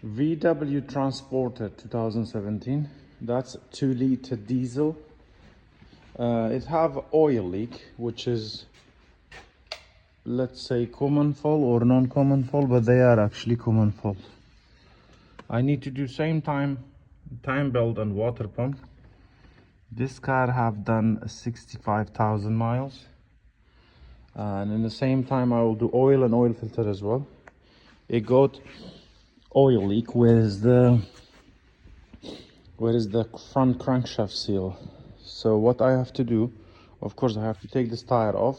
VW Transporter 2017. That's 2-liter diesel. It have oil leak, which is, let's say, common fault or non-common fault, but they are actually common fault. I need to do same time belt and water pump. This car have done 65,000 miles, and in the same time I will do oil and oil filter as well. It got oil leak. Where is the front crankshaft seal? So what I have to do, of course, I have to take this tire off.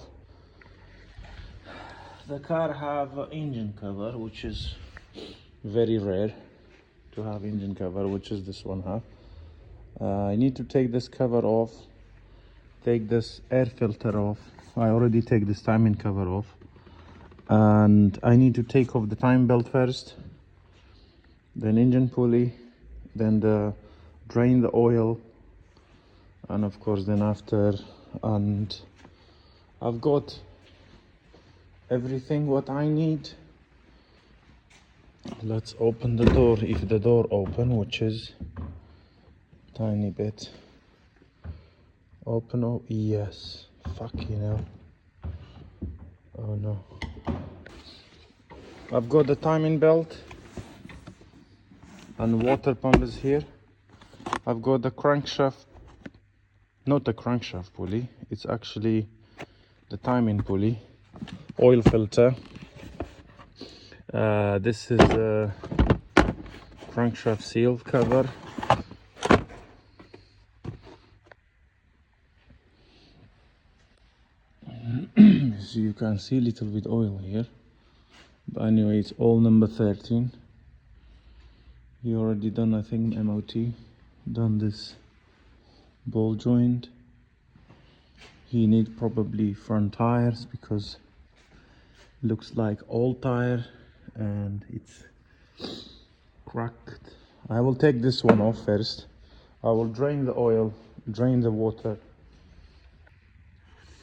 The car have an engine cover, which is very rare to have engine cover, which is this one have. I need to take this cover off, take this air filter off. I already take this timing cover off, and I need to take off the time belt first, then engine pulley, then drain the oil, and of course then after. And I've got everything what I need. Let's open the door, if the door open, which is tiny bit open. Oh yes, fucking hell. Oh no. I've got the timing belt and water pump is here. I've got the crankshaft, not the crankshaft pulley, it's actually the timing pulley, oil filter. This is a crankshaft seal cover. So you can see a little bit oil here, but anyway, it's all number 13. He already done, I think, MOT, done this ball joint. He need probably front tires because it looks like old tire and it's cracked. I will take this one off first. I will drain the oil, drain the water.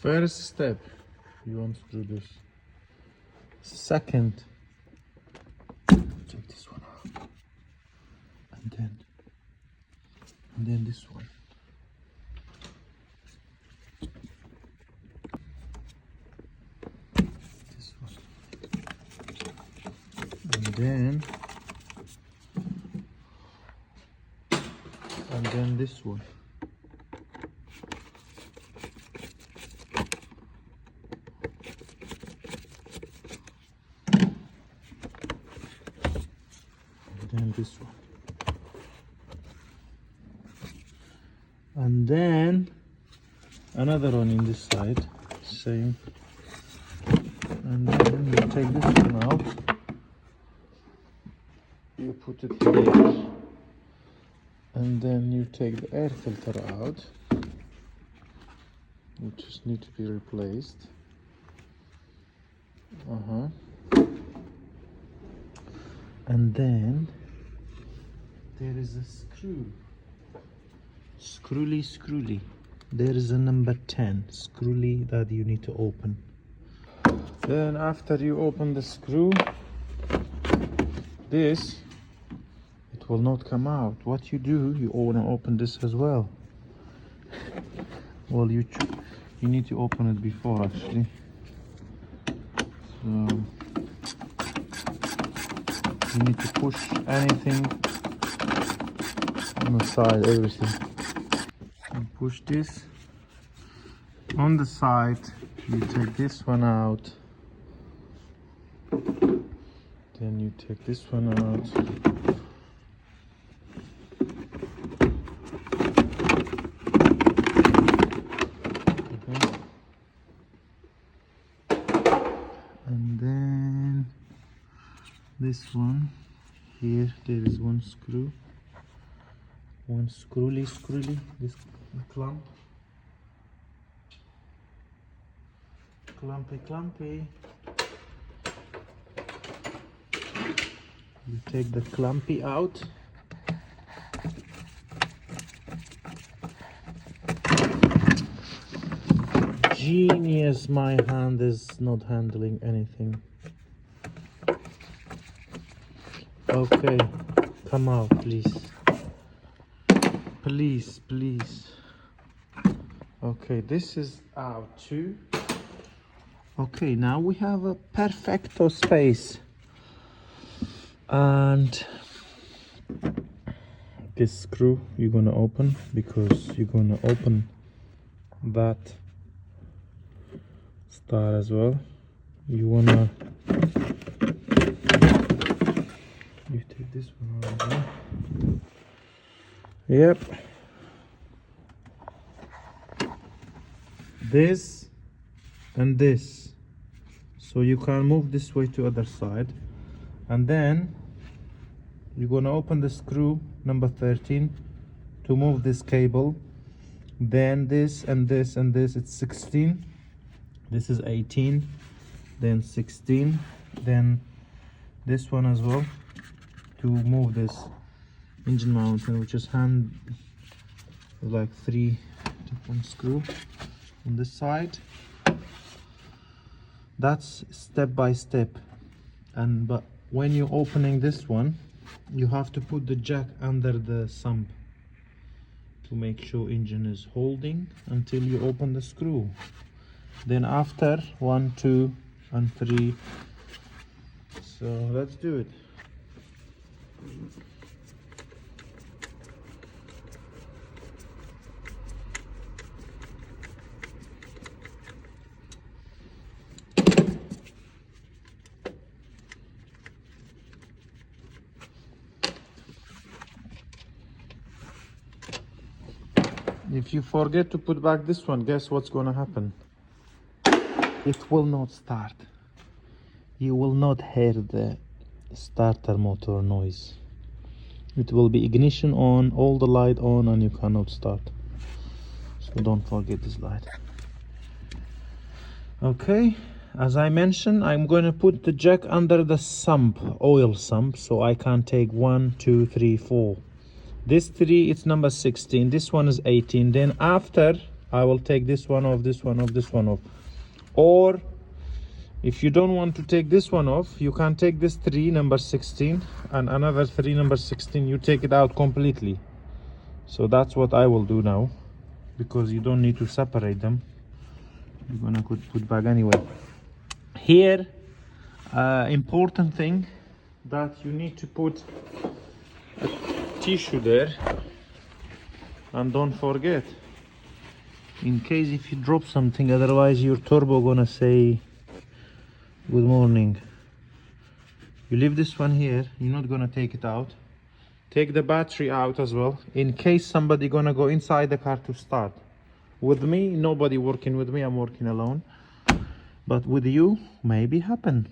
First step, you unscrew this. Second, take this one out, and then this one. This one, and then this one. And this one, and then another one in this side, same. And then you take this one out, you put it here, and then you take the air filter out, which just need to be replaced. And then there is a screw, screwly. There is a number 10 screwly that you need to open. Then after you open the screw, it will not come out. What you do, you want to open this as well. Well, you need to open it before actually. So you need to push anything on the side, everything. And push this on the side. You take this one out. Then you take this one out. And then this one here, there is one screw, one screwly, this clumpy. You take the clumpy out. Genius, my hand is not handling anything. Okay, come out, please. Please, please. Okay, this is out too. Okay, now we have a perfecto space. And this screw you're gonna open, because you're gonna open that star as well. You take this one out as well. Yep. This and this, so you can move this way to other side. And then you're gonna open the screw number 13 to move this cable. Then this and this and this, it's 16. This is 18, then 16, then this one as well to move this engine mounting, which is like 3 different screw on this side. That's step by step. But when you're opening this one, you have to put the jack under the sump to make sure engine is holding until you open the screw. Then after 1, 2 and 3. So let's do it. If you forget to put back this one, guess what's gonna happen? It will not start. You will not hear the starter motor noise. It will be ignition on, all the light on, and you cannot start. So don't forget this light. Okay, as I mentioned, I'm going to put the jack under the sump, oil sump, so I can take 1, 2, 3, 4. This 3, it's number 16. This one is 18. Then after, I will take this one off, this one off, this one off. Or if you don't want to take this one off, you can take this 3, number 16, and another 3, number 16. You take it out completely. So that's what I will do now, because you don't need to separate them. You're gonna put back anyway. Here, important thing that you need to put a tissue there, and don't forget, in case if you drop something, otherwise your turbo gonna say good morning. You leave this one here, you're not gonna take it out. Take the battery out as well, in case somebody gonna go inside the car to start. With me, nobody working with me, I'm working alone. But with you, maybe happen.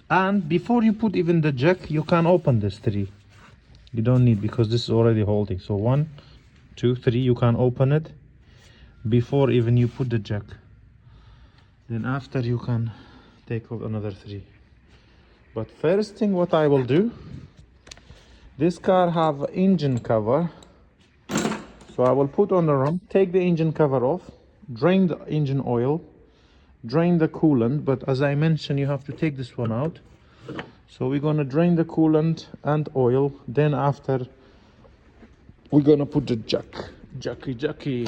And before you put even the jack, you can open this 3. You don't need, because this is already holding. So 1, 2, 3, you can open it before even you put the jack. Then after you can take off another 3. But first thing what I will do, this car have engine cover. So I will put on the rump, take the engine cover off, drain the engine oil, drain the coolant, but as I mentioned, you have to take this one out. So we're gonna drain the coolant and oil, then after we're gonna put the jacky.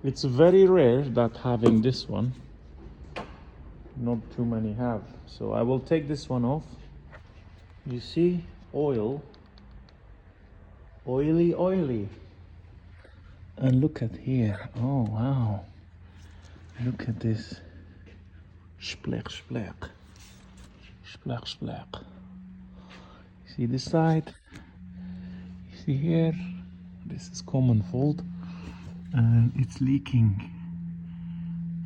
It's very rare that having this one, not too many have. So I will take this one off. You see, oil, oily. And look at here, oh wow, look at this, splek. See this side, you see here, this is common fault, and it's leaking.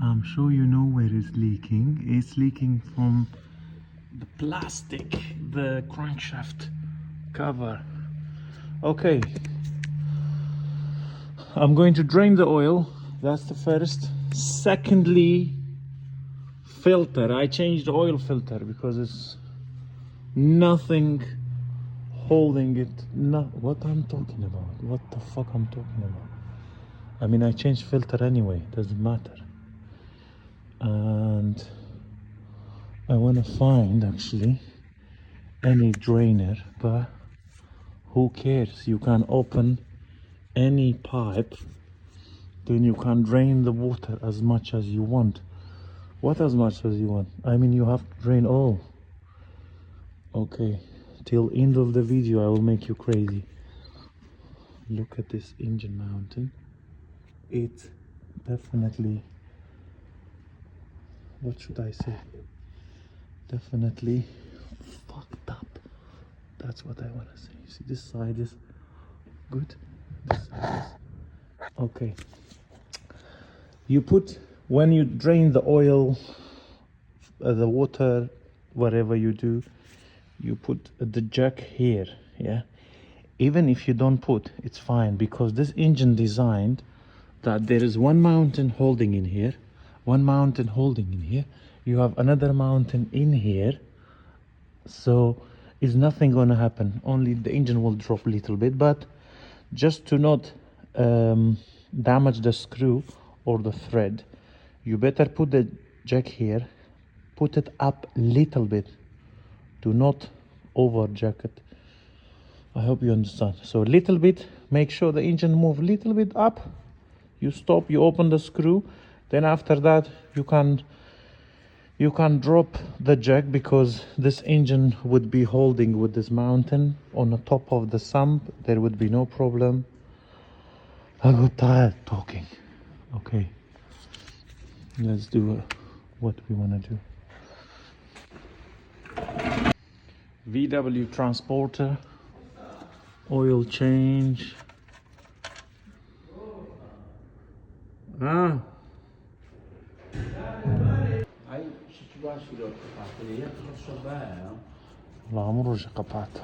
I'm sure you know where it's leaking. It's leaking from the plastic, the crankshaft cover. Okay, I'm going to drain the oil. That's the first. Secondly, filter. I changed the oil filter because it's nothing holding it. What I'm talking about? What the fuck I'm talking about? I mean, I changed filter anyway. Doesn't matter. And I want to find actually any drainer, but who cares? You can open any pipe, then you can drain the water as much as you want. What as much as you want? I mean, you have to drain all. Okay, till end of the video I will make you crazy. Look at this engine mounting. It's definitely, what should I say? Definitely fucked up. That's what I want to say. You see, this side is good, this side is okay. You put, when you drain the oil, the water, whatever you do, you put the jack here, yeah. Even if you don't put, it's fine, because this engine designed that there is one mountain holding in here, one mountain holding in here, you have another mountain in here, so it's nothing gonna happen. Only the engine will drop a little bit, but just to not damage the screw or the thread, you better put the jack here, put it up a little bit, do not over jack it. I hope you understand. So a little bit, make sure the engine move a little bit up, you stop, you open the screw, then after that you can drop the jack, because this engine would be holding with this mountain on the top of the sump. There would be no problem. I got tired talking. Okay, let's do what we want to do. VW transporter, oil change. Ah. والله عمره رجع قطعت.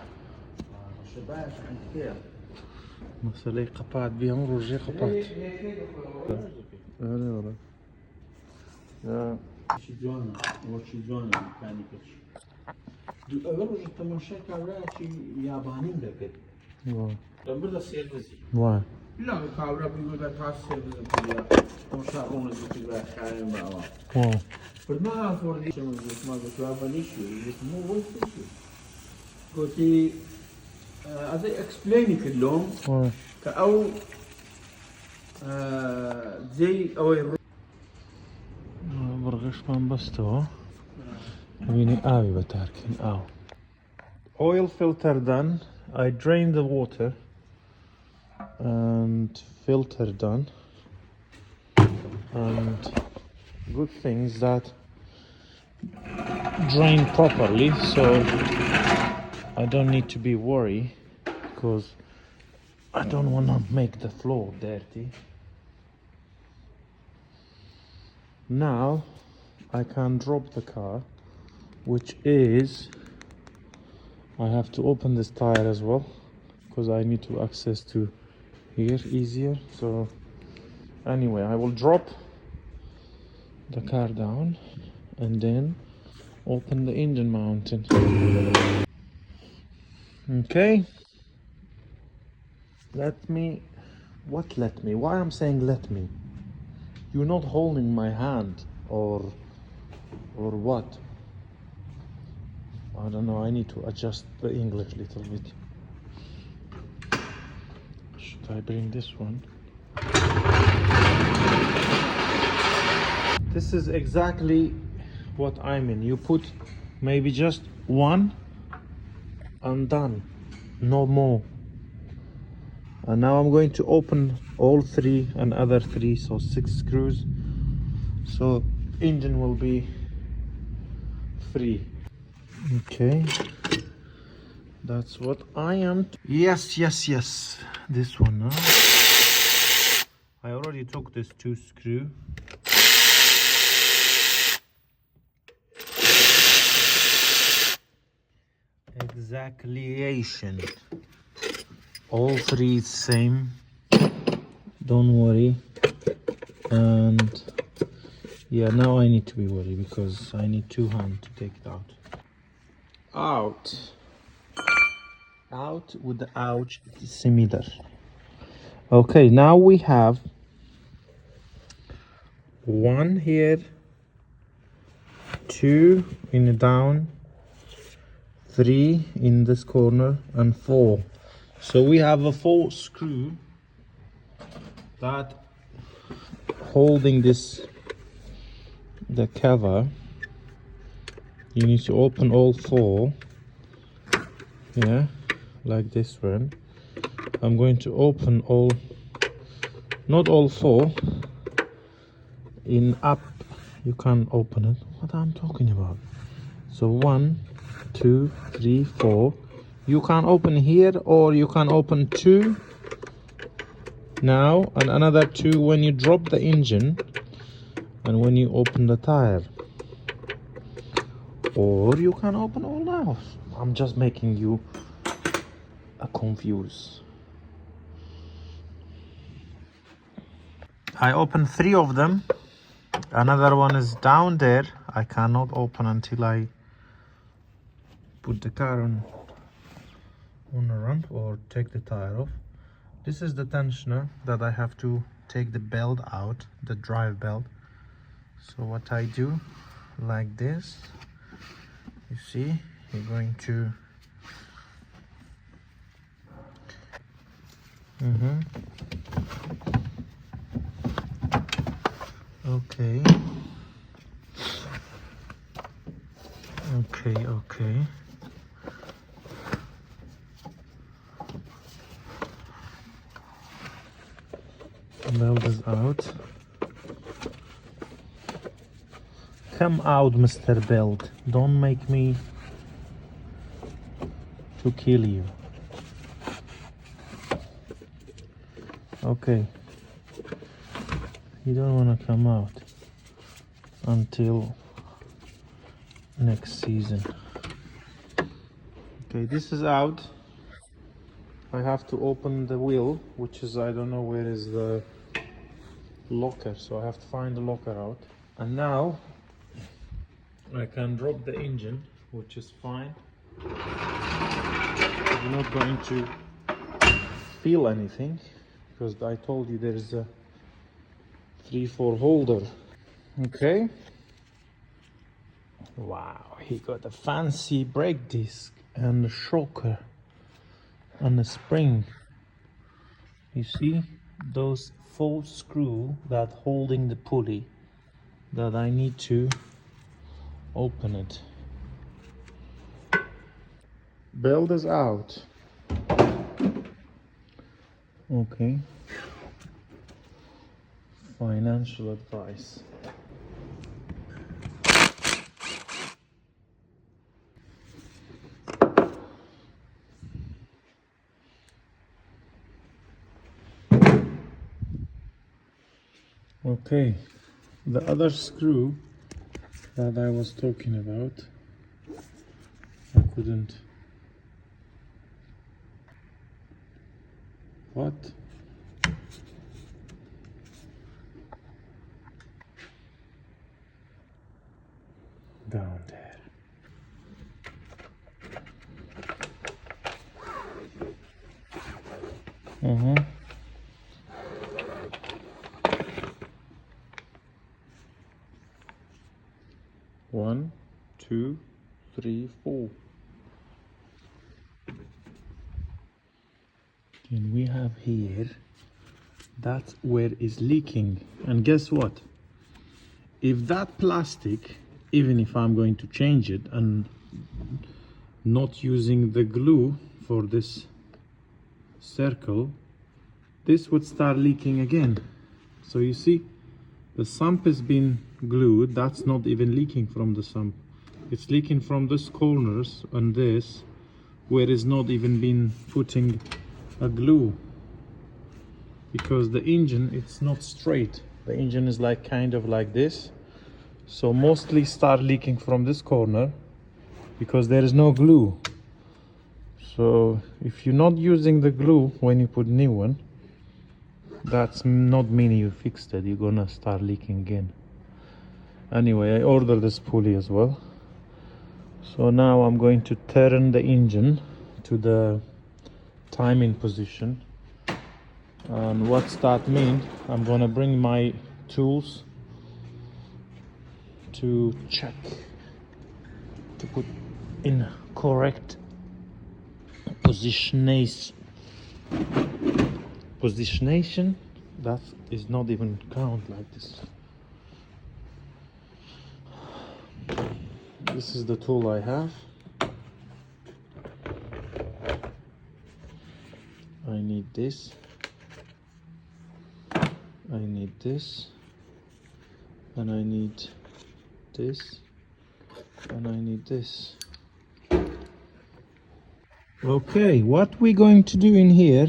مسألة قطعت بيها عمره رجع قطعت. لا ولا. لا. شي جوانا وشي جوانا ميكانيكش. أول رجع تماشى كاورا شي ياباني بكت. واه. لما سيرفيسي. واه. لا كاورا بيقول لك هاي سيرفيس بيا. وشارون بيقول لك خايم بابا. واه. But now for the to have an issue, it's more worth issue. Because he, as I explained it long, كأو زي أو برغش من بستو ويني آوي بتاركين آو. Oil filter done. I drained the water and filter done. And good things that drain properly, so I don't need to be worried, because I don't want to make the floor dirty. Now I can drop the car, which is, I have to open this tire as well, because I need to access to here easier. So anyway, I will drop the car down and then open the engine mounting. Okay, let me, why I'm saying let me? You're not holding my hand or what? I don't know, I need to adjust the English a little bit. Should I bring this one? This is exactly what I mean. You put maybe just one and done, no more. And now I'm going to open all three and other three, so 6 screws, so engine will be free. Okay, that's what I am. Yes, this one now. I already took this 2 screw. Exactlyation. All three same, don't worry. And yeah, now I need to be worried because I need 2 hands to take it out. Out with the ouch, it's similar. Okay, now we have 1 here, 2 in the down, 3 in this corner, and 4. So we have a 4 screw that holding the cover. You need to open all 4, yeah, like this one. I'm going to open not all 4. In up you can open it. What I'm talking about? So 1, 2, 3, 4. You can open here, or you can open 2 now and another 2 when you drop the engine and when you open the tire, or you can open all now. I'm just making you confused. I opened 3 of them. Another one is down there. I cannot open until I put the car on a ramp or take the tire off. This is the tensioner that I have to take the belt out, the drive belt. So what I do, like this, you see, you're going to okay. Belt is out. Come out, Mr. Belt. Don't make me to kill you. Okay. You don't want to come out until next season. Okay, this is out. I have to open the wheel, which is, I don't know where is the locker, so I have to find the locker out. And now I can drop the engine, which is fine. You're not going to feel anything because I told you there is a 3/4 holder. Okay. Wow, he got a fancy brake disc and a shocker and a spring. You see those 4 screws that holding the pulley that I need to open it. Belt is out. Okay. Financial advice. Okay, the other screw that I was talking about, I couldn't. What? Down there. One, 2, 3, 4. And we have here, that's where is leaking. And guess what? If that plastic, even if I'm going to change it and not using the glue for this circle, this would start leaking again. So you see, the sump has been glued. That's not even leaking from the sump. It's leaking from this corners and this, where it's not even been putting a glue, because the engine, it's not straight. The engine is like kind of like this. So mostly start leaking from this corner because there is no glue. So if you're not using the glue when you put new one, that's not meaning you fixed it. You're gonna start leaking again. Anyway, I ordered this pulley as well. So now I'm going to turn the engine to the timing position. And what's that mean? I'm gonna bring my tools to check, to put in correct positionation. That is not even count like this. This is the tool I have. I need this. I need this. And I need this. And I need this. Okay, what we're going to do in here,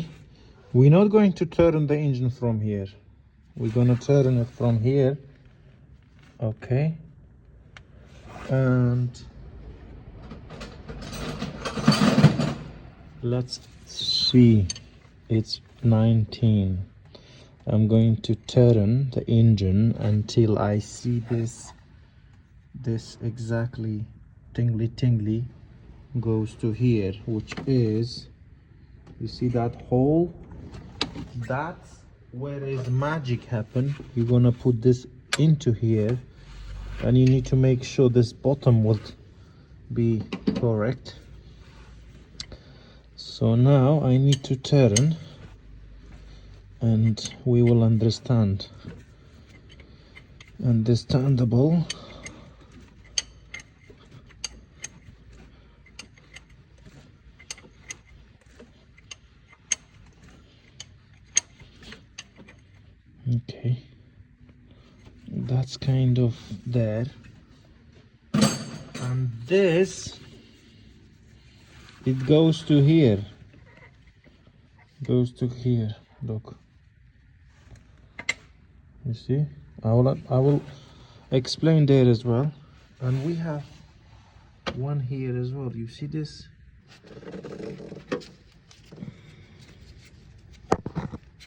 we're not going to turn the engine from here. We're going to turn it from here. Okay. And let's see, it's 19. I'm going to turn the engine until I see this exactly tingly goes to here, which is, you see that hole? That's where is magic happen. You're gonna put this into here, and you need to make sure this bottom will be correct. So now I need to turn, and we will understandable. Okay, that's kind of there, and this, it goes to here, look, you see. I will explain there as well. And we have one here as well, you see this?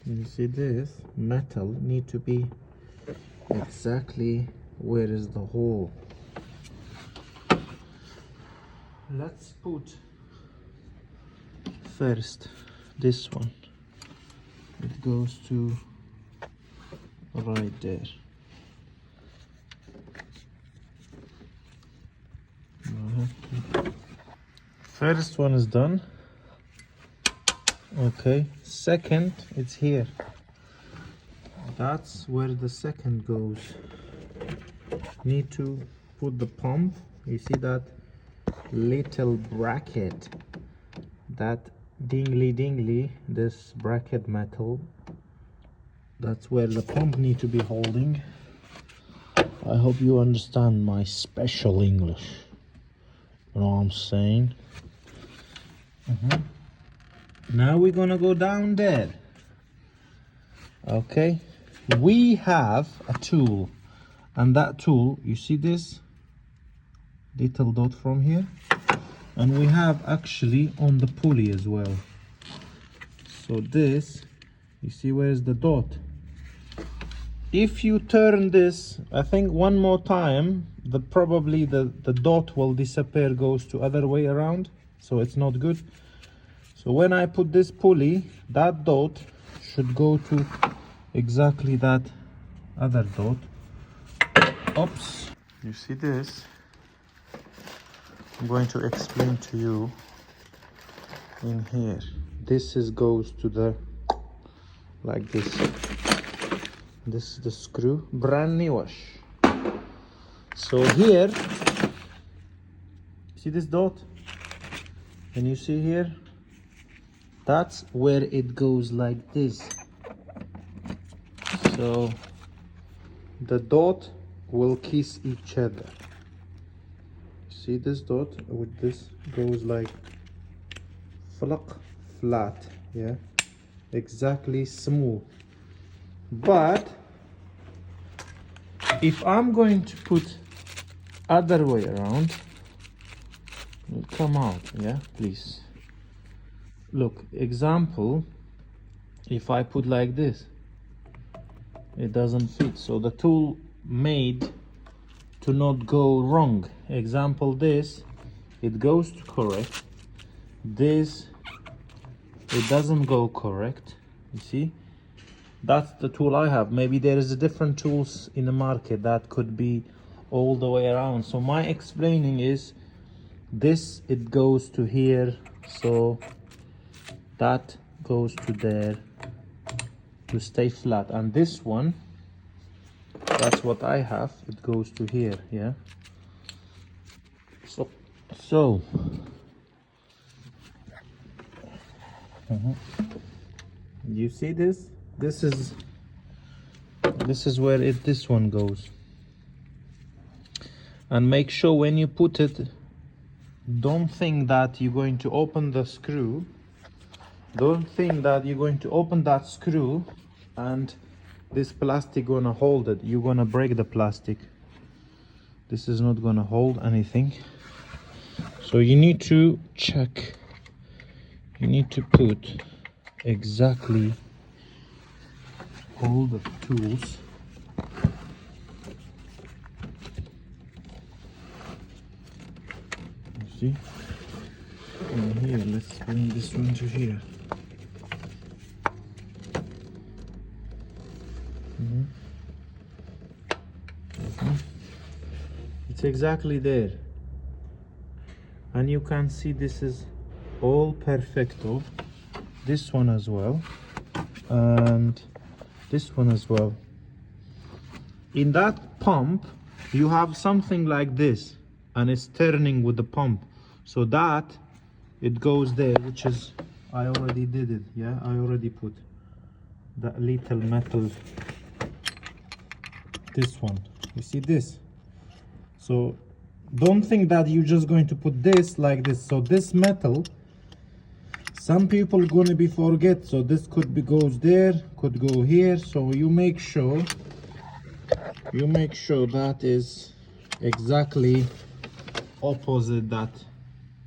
You see this metal need to be exactly where is the hole. Let's put first this one. It goes to right there. First one is done. Okay, second, it's here. That's where the second goes. Need to put the pump. You see that little bracket, that dingly, this bracket metal, that's where the pump need to be holding. I hope you understand my special English. You know what I'm saying? Now we're gonna go down there. Okay, we have a tool, and that tool, you see this little dot from here, and we have actually on the pulley as well. So this, you see where's the dot? If you turn this, I think one more time, probably the dot will disappear, goes to other way around, so it's not good. So when I put this pulley, that dot should go to exactly that other dot. Oops, you see this? I'm going to explain to you in here. This goes to the, like this. This is the screw, brand newish. So here, see this dot? Can you see here? That's where it goes like this. So the dot will kiss each other. See this dot with this goes like flat, yeah, exactly smooth. But if I'm going to put other way around, it will come out, yeah, please. Look, example, if I put like this, it doesn't fit. So the tool made to not go wrong. Example, this, it goes to correct. This, it doesn't go correct. You see? That's the tool I have. Maybe there is a different tools in the market that could be all the way around. So my explaining is, This, it goes to here, so that goes to there to stay flat. And this one, that's what I have, it goes to here. Yeah, so you see this, this is where this one goes. And make sure when you put it, don't think that you're going to open the screw. Don't think that you're going to open that screw and this plastic gonna hold it. You're gonna break the plastic. This is not gonna hold anything. So you need to check. You need to put exactly all the tools. You see? And here, let's bring this one to here. It's exactly there. And you can see this is all perfecto. This one as well. And this one as well. In that pump, you have something like this. And it's turning with the pump. So that, it goes there, which is, I already did it. Yeah, I already put that little metal. This one. You see this? So don't think that you're just going to put this like this. So this metal, some people going to be forget. So this could be goes there, could go here. So you make sure that is exactly opposite that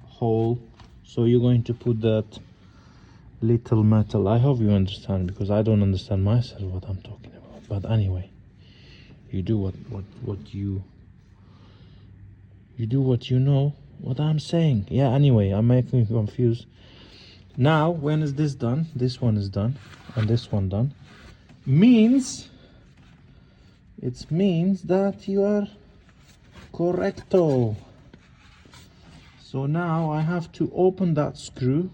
hole. So you're going to put that little metal. I hope you understand, because I don't understand myself what I'm talking about. But anyway, you do what you do what you know what I'm saying. Yeah, anyway, I'm making you confused. Now, when is this done? This one is done, and this one done. It means that you are correcto. So now I have to open that screw.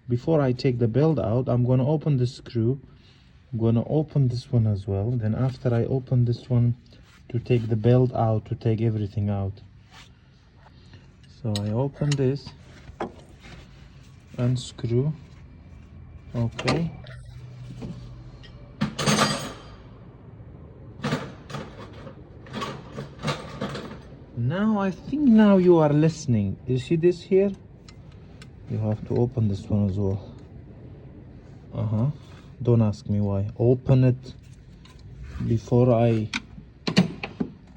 Before I take the belt out, I'm gonna open the screw. I'm gonna open this one as well. Then after I open this one, to take the belt out, to take everything out. So I open this, unscrew. Okay. Now I think now you are listening. You see this here? You have to open this one as well. Don't ask me why. Open it before I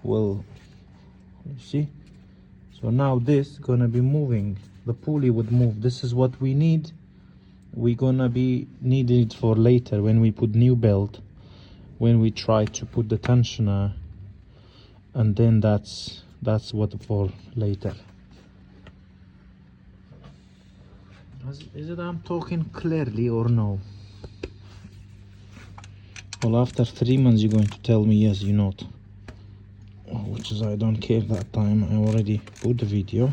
will. You see? So now this gonna be moving. The pulley would move. This is what we need. We're gonna be needing it for later when we put new belt. When we try to put the tensioner, and then that's what for later. Is it I'm talking clearly or no? Well, after 3 months you're going to tell me yes, you're not. Which is I don't care that time. I already put the video.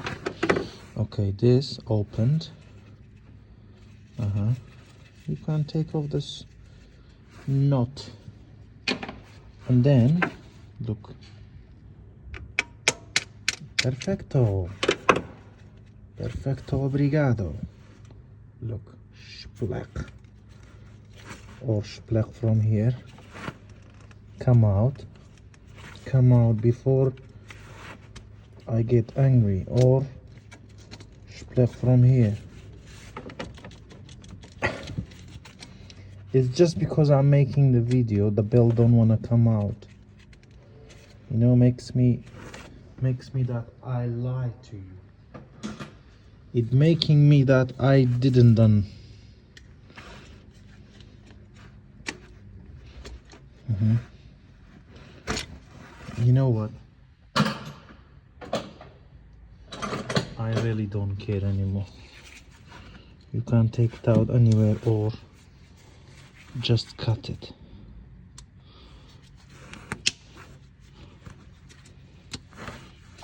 Okay, this opened. You can take off this knot. And then, look. Perfecto. Perfecto, obrigado. Look, splek. Or splek from here. Come out before I get angry. Or splek from here. It's just because I'm making the video, the belt don't want to come out. You know, makes me that I lied to you. It making me that I didn't done. You know what? I really don't care anymore. You can take it out anywhere or just cut it.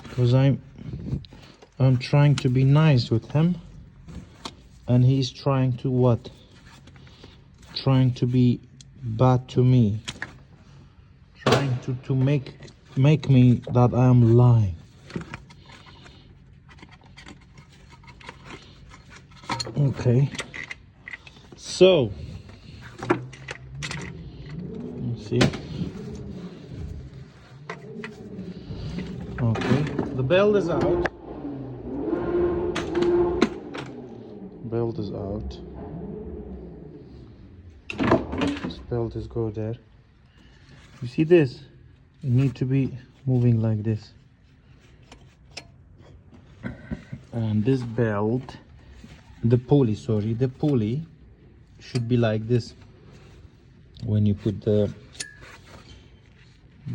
Because I'm trying to be nice with him, and he's trying to what? Trying to be bad to me. Trying to make me that I am lying. Okay. So, let's see. Okay, the belt is out. Belt is out. This belt is go there. You see this? You need to be moving like this. And this belt, the pulley should be like this when you put the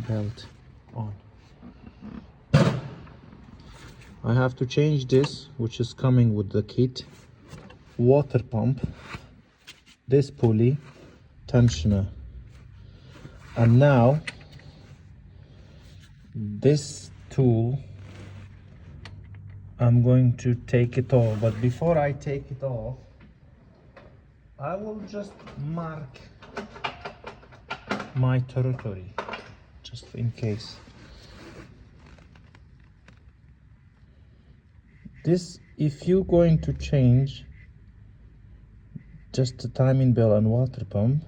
belt on. I have to change this, which is coming with the kit. Water pump, this pulley, tensioner, and now this tool, I'm going to take it off. But before I take it off, I will just mark my territory, just in case. This, if you're going to change just the timing belt and water pump,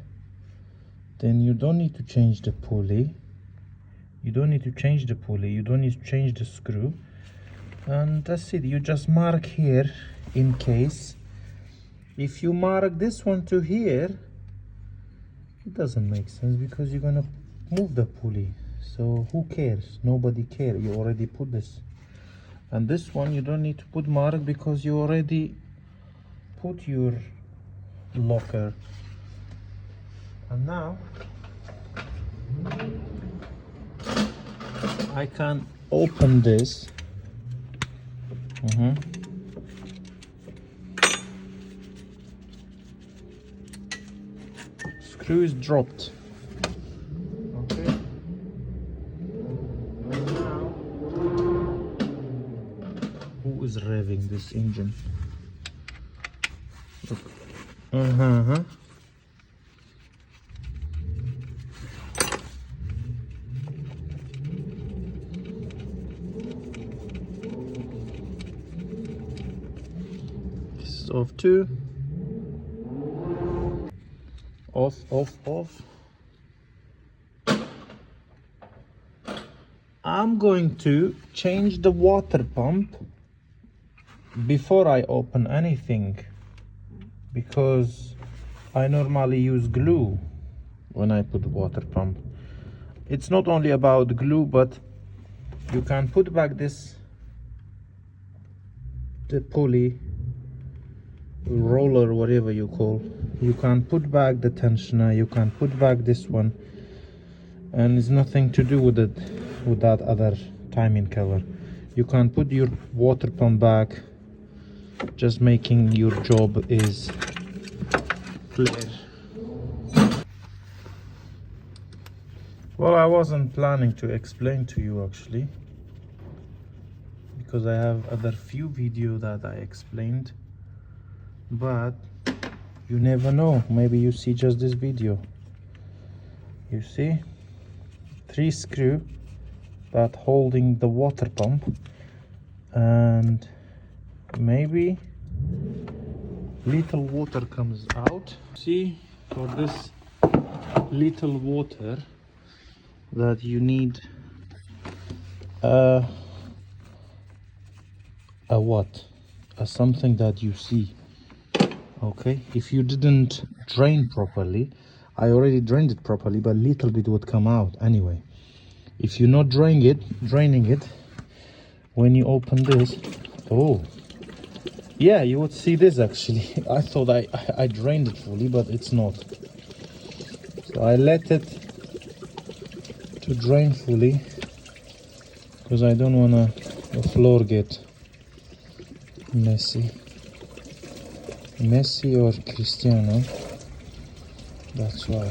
then you don't need to change the pulley. You don't need to change the pulley. You don't need to change the screw. And that's it. You just mark here in case. If you mark this one to here, it doesn't make sense because you're gonna move the pulley. So who cares? Nobody cares. You already put this. And this one you don't need to put mark because you already put your locker. And now I can open this. Screw is dropped. Okay. And now, who is revving this engine? Look. This is off too. Off. I'm going to change the water pump before I open anything, because I normally use glue when I put water pump. It's not only about glue, but you can put back the pulley, roller, whatever you call. You can put back the tensioner, you can put back this one, and it's nothing to do with it, with that other timing cover. You can put your water pump back, just making your job is clear. Well, I wasn't planning to explain to you actually, because I have other few videos that I explained, but you never know, maybe you see just this video. You see 3 screws that holding the water pump, and maybe little water comes out. See, for this little water that you need a something that you see. Okay, if you didn't drain properly, I already drained it properly, but little bit would come out anyway. If you're not draining it, when you open this, oh yeah, you would see this actually. I thought I drained it fully, but it's not. So I let it to drain fully because I don't want the floor get messy or Cristiano, that's why.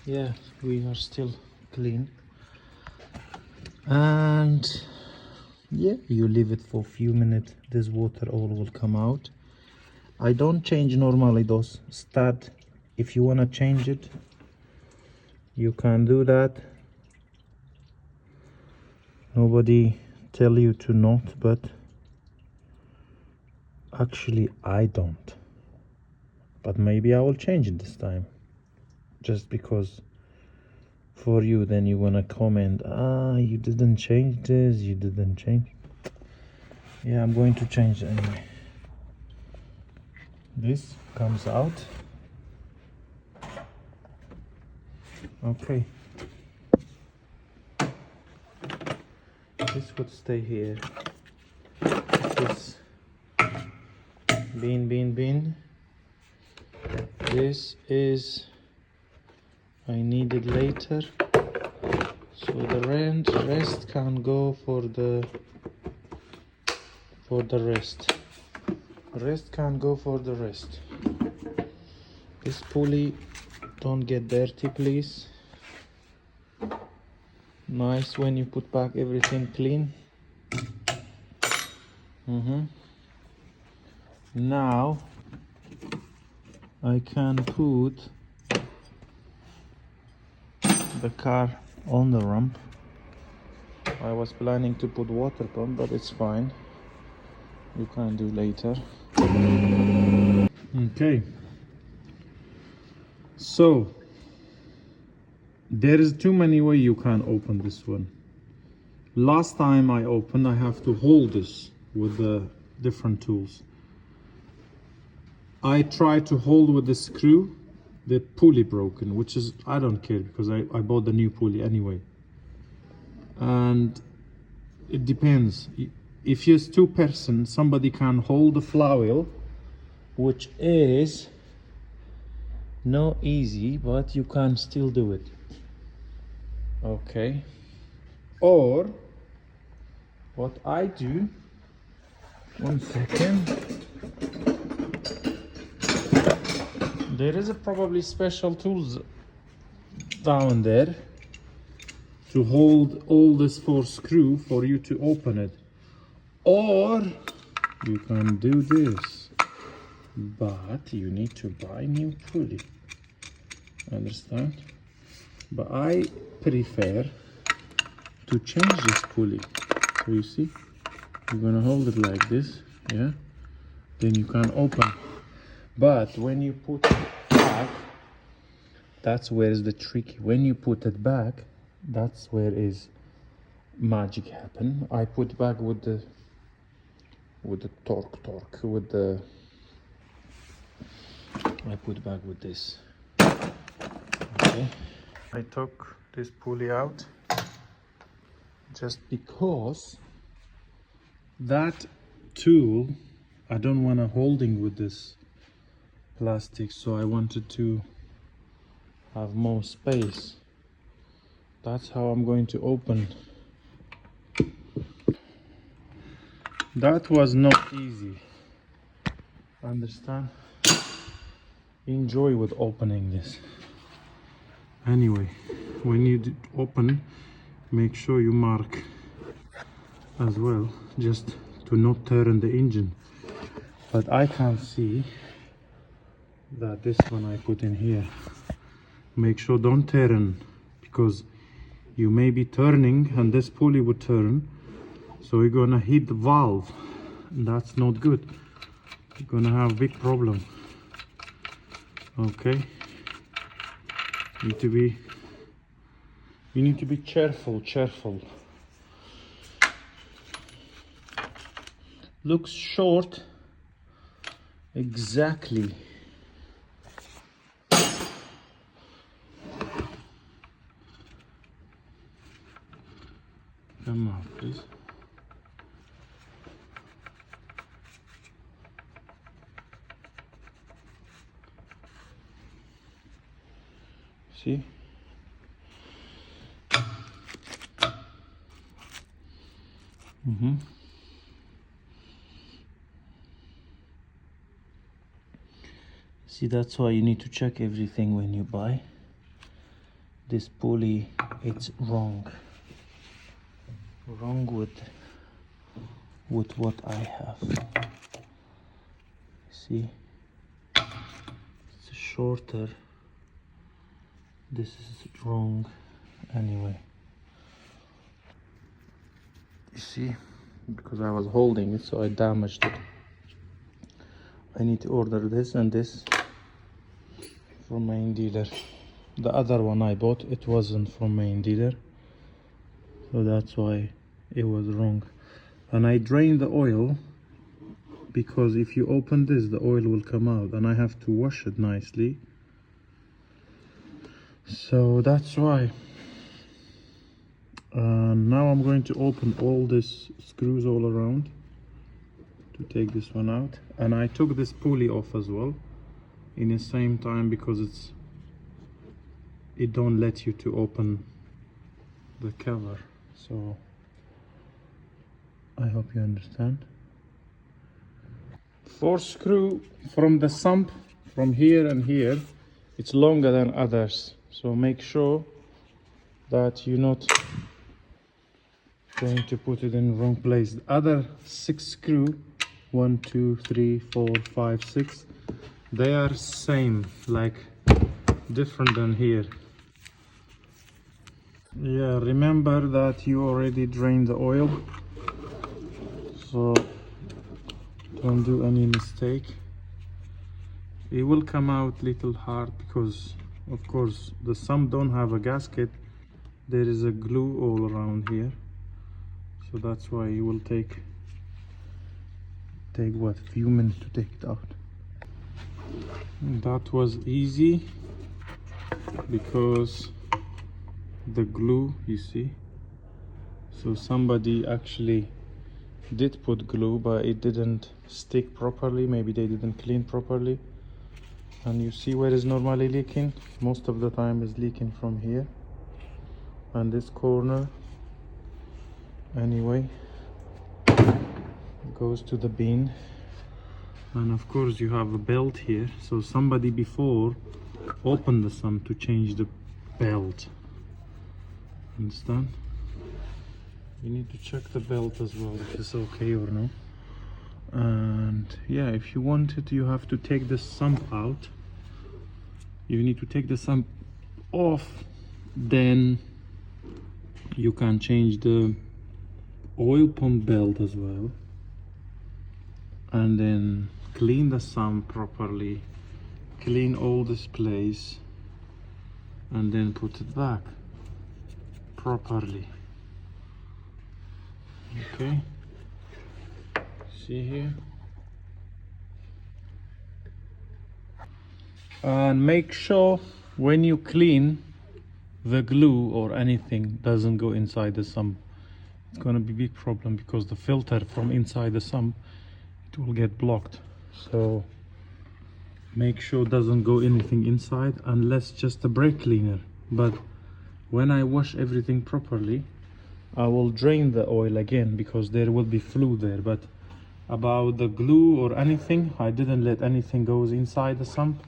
yeah, we are still clean. And yeah, you leave it for a few minutes, this water all will come out. I don't change normally those stud. If you want to change it, you can do that. Nobody tell you to not, but actually I don't. But maybe I will change it this time, just because for you, then you wanna comment, you didn't change this, you didn't change. Yeah, I'm going to change it anyway. This comes out. Okay, this would stay here. This bin. This is I need it later, so the rest can go for the rest. The rest can go for the rest. This pulley don't get dirty, please. Nice when you put back everything clean. Now I can put the car on the ramp. I was planning to put water pump, but it's fine, you can do later. Okay, so there is too many way you can open this one. Last time I opened, I have to hold this with the different tools. I tried to hold with the screw, the pulley broken, which is, I don't care because I bought the new pulley anyway. And it depends. If you're two person, somebody can hold the flywheel, which is not easy, but you can still do it. Okay. Or what I do, 1 second. There is probably special tools down there to hold all this for screw for you to open it. Or you can do this, but you need to buy new pulley. Understand? But I prefer to change this pulley. So you see, you're gonna hold it like this, yeah? Then you can open. But when you put it back, that's where is the tricky. When you put it back, that's where is magic happen. I put back with the torque with the I put back with this. Okay, I took this pulley out just because that tool I don't want to holding with this plastic, so I wanted to have more space. That's how I'm going to open. That was not easy, understand? Enjoy with opening this. Anyway, when you open, make sure you mark as well, just to not turn the engine. But I can see that this one I put in here. Make sure don't turn, because you may be turning and this pulley would turn, so you're gonna hit the valve, and that's not good. You're gonna have a big problem. Okay, you need to be careful. Looks short, exactly. Come on, please. See? See, that's why you need to check everything when you buy. this pulley, it's wrong with what I have. See, it's shorter, this is wrong. Anyway, you see, because I was holding it, so I damaged it. I need to order this and this from main dealer. The other one I bought, it wasn't from main dealer, so that's why it was wrong. And I drained the oil, because if you open this, the oil will come out, and I have to wash it nicely. So that's why. Now I'm going to open all these screws all around to take this one out. And I took this pulley off as well in the same time, because it don't let you to open the cover. So I hope you understand. 4 screw from the sump, from here and here, it's longer than others, so make sure that you're not going to put it in the wrong place. The other 6 screw, 1 2 3 4 5 6, they are same, like different than here. Yeah, remember that you already drained the oil, so don't do any mistake. It will come out little hard because of course the sump don't have a gasket. There is a glue all around here, so that's why it will take what, few minutes to take it out. That was easy because the glue, you see, so somebody actually did put glue, but it didn't stick properly. Maybe they didn't clean properly, and you see where it's normally leaking. Most of the time is leaking from here and this corner. Anyway, it goes to the bin, and of course you have a belt here, so somebody before opened the sump to change the belt. Understand? You need to check the belt as well if it's okay or no. And yeah, if you want it, you have to take the sump out. You need to take the sump off, then you can change the oil pump belt as well, and then clean the sump properly, clean all this place, and then put it back properly. Okay, see here, and make sure when you clean, the glue or anything doesn't go inside the sump. It's gonna be a big problem because the filter from inside the sump, it will get blocked. So make sure it doesn't go anything inside, unless just a brake cleaner. But when I wash everything properly, I will drain the oil again because there will be fluid there. But about the glue or anything, I didn't let anything goes inside the sump.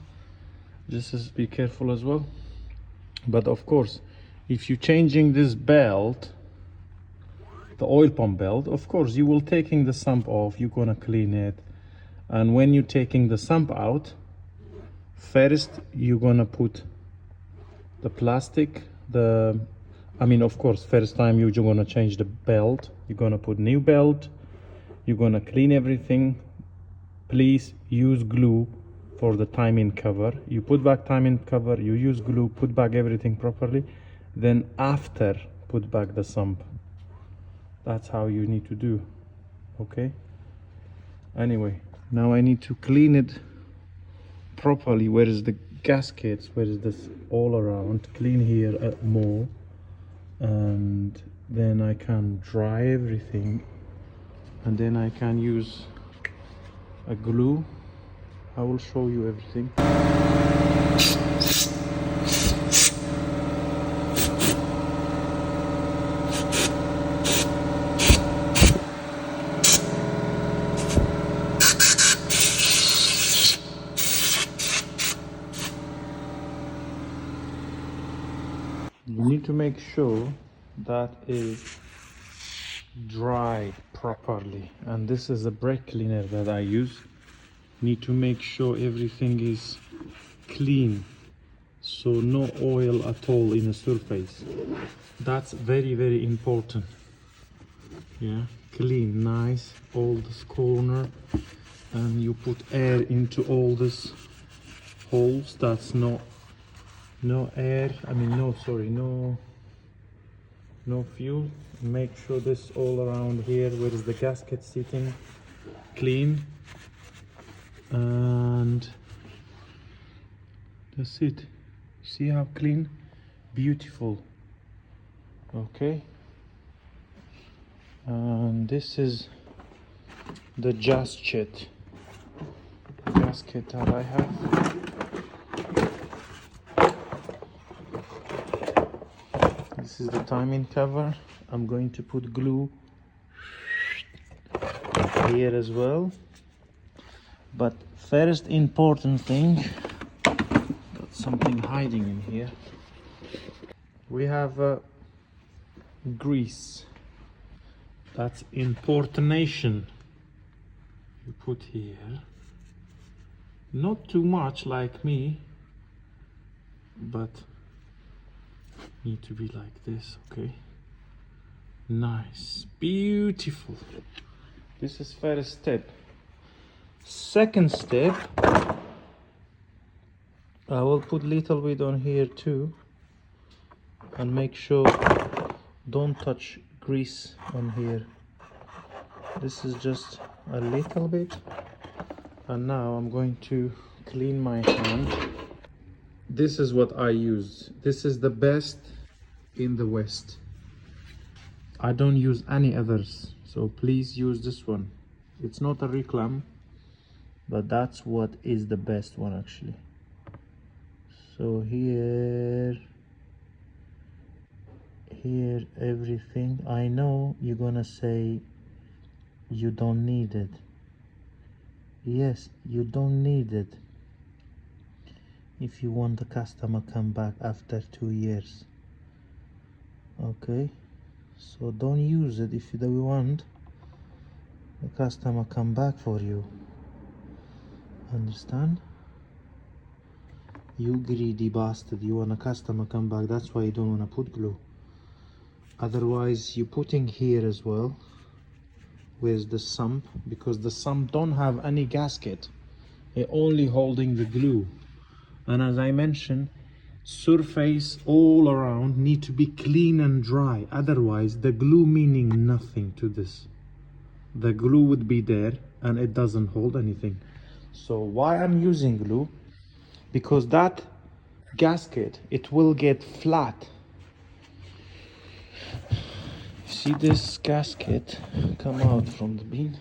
Just be careful as well. But of course, if you're changing this belt, the oil pump belt, of course you will taking the sump off, you're gonna clean it, and when you're taking the sump out, first you're gonna put the plastic, of course first time you're gonna change the belt, you're gonna put new belt, you're gonna clean everything. Please use glue for the timing cover. You put back timing cover, you use glue, put back everything properly, then after put back the sump. That's how you need to do. Okay, anyway, now I need to clean it properly. Where is the gaskets, where is this all around, clean here more, and then I can dry everything, and then I can use a glue. I will show you everything. to make sure that is dry properly, and this is a brake cleaner that I use. Need to make sure everything is clean, so no oil at all in the surface. That's very, very important. Yeah, clean, nice, all this corner, and you put air into all this holes. That's no air, I mean no fuel. Make sure this all around here where is the gasket sitting clean, and that's it. See how clean, beautiful. Okay, and this is the gasket that I have. This is the timing cover. I'm going to put glue here as well. But first important thing, got something hiding in here. We have grease. That's importation. You put here. Not too much like me, but need to be like this, okay? Nice, beautiful. This is first step. Second step, I will put little bit on here too, and make sure don't touch grease on here. This is just a little bit, and now I'm going to clean my hand. This is what I use. This is the best in the West. I don't use any others, so please use this one. It's not a reclam, but that's what is the best one actually. So here everything. I know you're gonna say you don't need it. Yes, you don't need it if you want the customer come back after 2 years. Okay, so don't use it if you don't want the customer come back for you. Understand? You greedy bastard, you want a customer come back, that's why you don't want to put glue. Otherwise you're putting here as well. Where's the sump? Because the sump don't have any gasket, they're only holding the glue. And as I mentioned, surface all around need to be clean and dry, otherwise the glue meaning nothing to this. The glue would be there and it doesn't hold anything. So why I'm using glue? Because that gasket, it will get flat. See this gasket come out from the bin?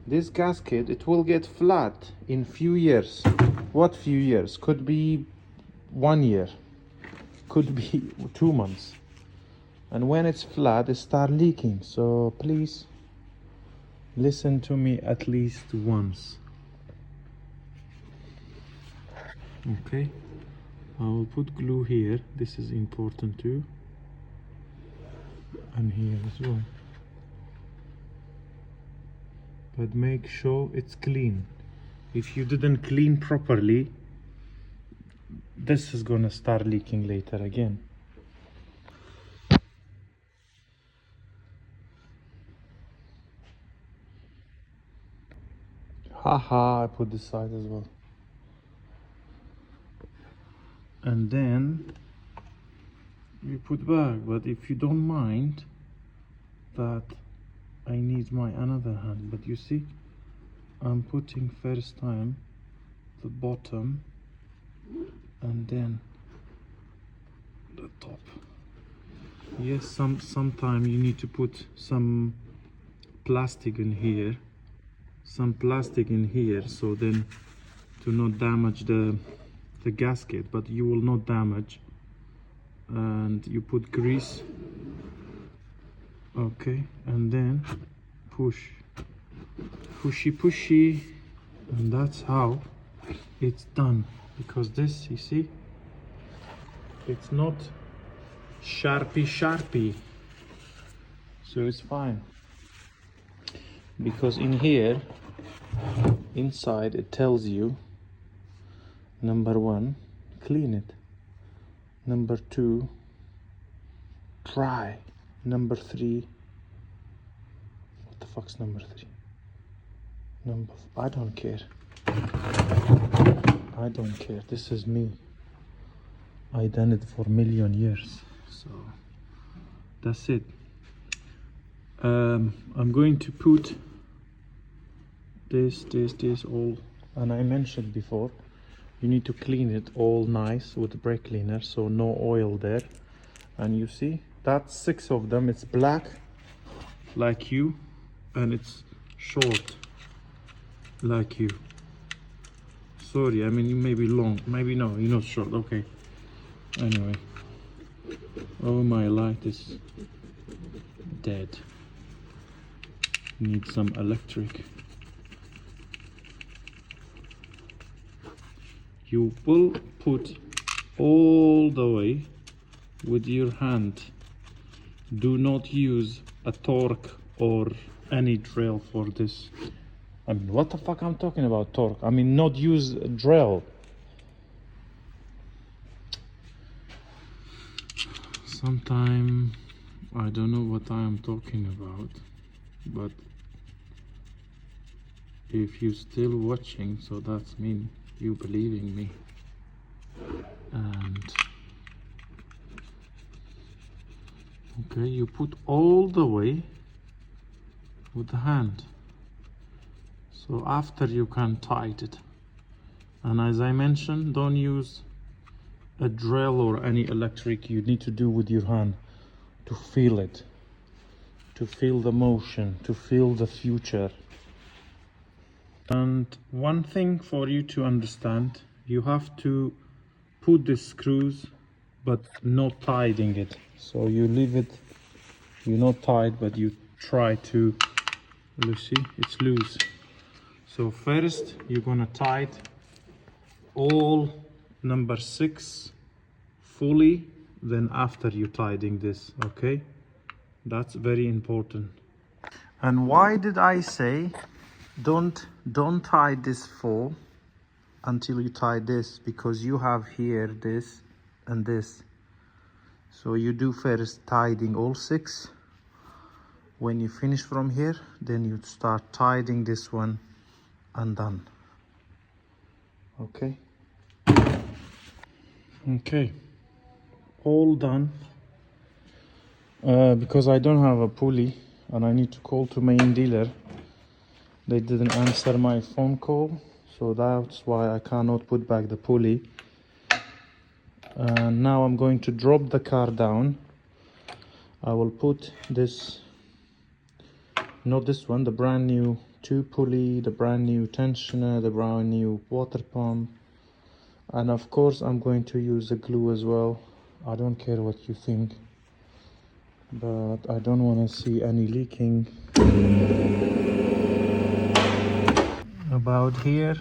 This gasket, it will get flat in few years. What few years? Could be 1 year, could be 2 months. And when it's flat, it start leaking. So please listen to me at least once. Okay, I will put glue here. This is important too, and here as well. But make sure it's clean. If you didn't clean properly, this is gonna start leaking later again. Haha, I put this side as well. And then you put back. But if you don't mind that, I need my another hand. But you see, I'm putting first time the bottom and then the top. Yes, sometime you need to put some plastic in here, so then to not damage the gasket, but you will not damage. And you put grease, okay, and then pushy, and that's how it's done. Because this, you see, it's not sharpie, so it's fine, because in here inside it tells you, number 1, clean it, number 2, try, number 3, what the fuck's number 3, I don't care, this is me, I done it for a million years, so that's it. I'm going to put this all, and I mentioned before, you need to clean it all nice with the brake cleaner, so no oil there. And you see, that's 6 of them. It's black like you, and it's short like you. Sorry, I mean, you may be long, maybe no, you're not short. Okay, anyway. Oh, my light is dead. Need some electric. You will put all the way with your hand. Do not use a torque or any drill for this. I mean, what the fuck I'm talking about torque? I mean, not use a drill. Sometime I don't know what I am talking about, but if you still watching, so that's mean you believing me. And okay, you put all the way with the hand, so after you can tighten it. And as I mentioned, don't use a drill or any electric. You need to do with your hand to feel it, to feel the motion, to feel the future. And one thing for you to understand, you have to put the screws but not tightening it. So you leave it, you're not tight, but you try to, you see, it's loose. So first you're gonna tighten all number 6 fully, then after you tightening this, okay? That's very important. And why did I say don't tie this 4 until you tie this? Because you have here this and this, so you do first tightening all 6. When you finish from here, then you start tightening this one and done. Okay, all done. Because I don't have a pulley and I need to call to main dealer, they didn't answer my phone call, so that's why I cannot put back the pulley. And now I'm going to drop the car down. I will put this, not this one, the brand new 2 pulley, the brand new tensioner, the brand new water pump, and of course I'm going to use the glue as well. I don't care what you think, but I don't want to see any leaking. About here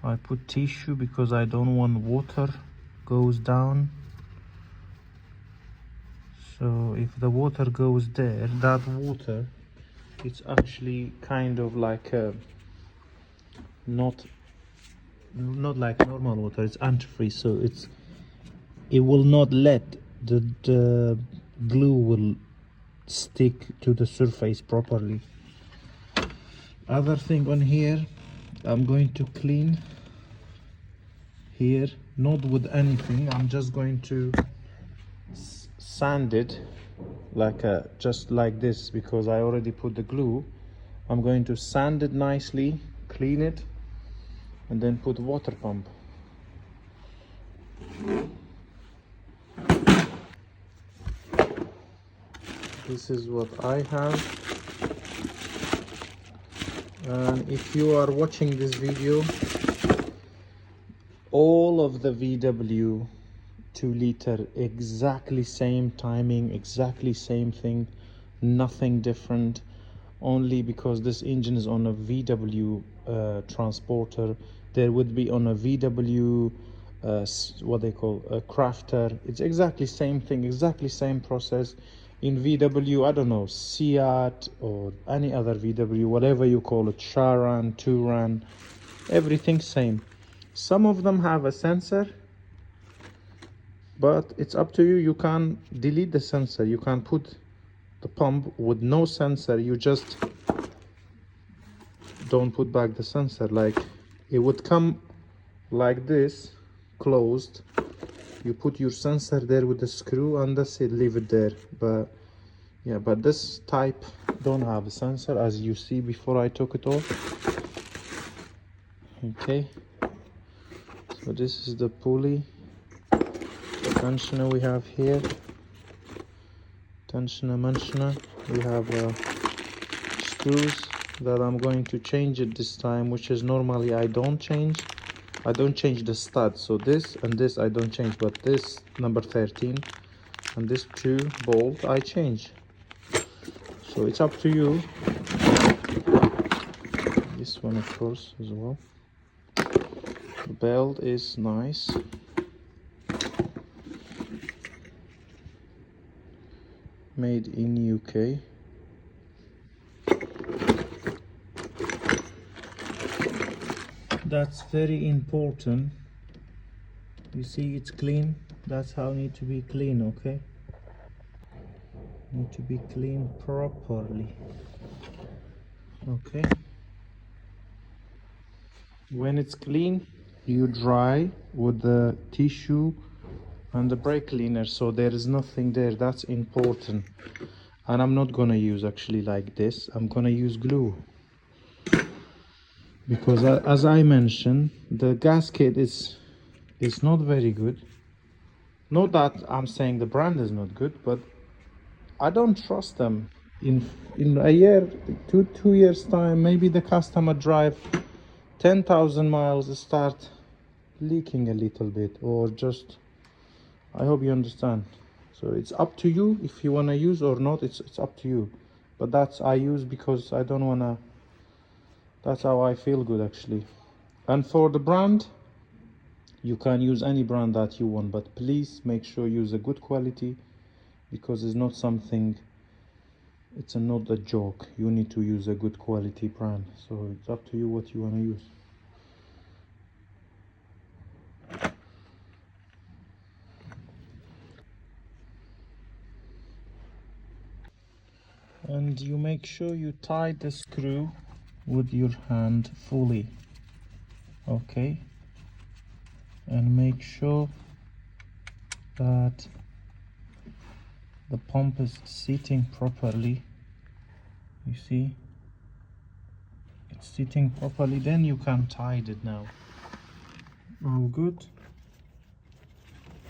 I put tissue because I don't want water goes down. So if the water goes there, that water, it's actually kind of like a not like normal water, it's antifreeze, so it will not let the glue will stick to the surface properly. Other thing on here, I'm going to clean here, not with anything, I'm just going to sand it like just like this, because I already put the glue. I'm going to sand it nicely, clean it, and then put water pump. This is what I have. And if you are watching this video, all of the VW 2 liter, exactly same timing, exactly same thing, nothing different. Only because this engine is on a VW transporter, there would be on a VW what they call a crafter. It's exactly same thing, exactly same process. In VW, I don't know, Seat or any other VW, whatever you call it, Charan, Touran, everything same. Some of them have a sensor, but it's up to you. You can delete the sensor. You can put the pump with no sensor. You just don't put back the sensor. Like, it would come like this, closed. You put your sensor there with the screw and that's it, leave it there. But yeah, but this type don't have a sensor, as you see before I took it off. Okay, so this is the pulley, the tensioner we have here, tensioner. We have screws that I'm going to change it this time, which is normally I don't change the stud. So this and this I don't change, but this number 13 and this 2 bolt I change. So it's up to you. This one of course as well. The belt is nice. Made in UK. That's very important. You see it's clean. That's how it need to be clean, okay? Need to be cleaned properly. Okay. When it's clean, you dry with the tissue and the brake cleaner, so there is nothing there. That's important. And I'm not gonna use actually like this. I'm gonna use glue, because as I mentioned, the gasket is not very good. Not that I'm saying the brand is not good, but I don't trust them. In a year, two years time, maybe the customer drive 10,000 miles, start leaking a little bit, or just, I hope you understand. So it's up to you if you want to use or not. It's up to you. But that's I use because I don't want to, that's how I feel good actually. And for the brand, you can use any brand that you want, but please make sure you use a good quality, because it's not something, it's not a joke. You need to use a good quality brand. So it's up to you what you want to use. And you make sure you tie the screw with your hand fully, okay? And make sure that the pump is sitting properly. You see, it's sitting properly, then you can tie it now. All good,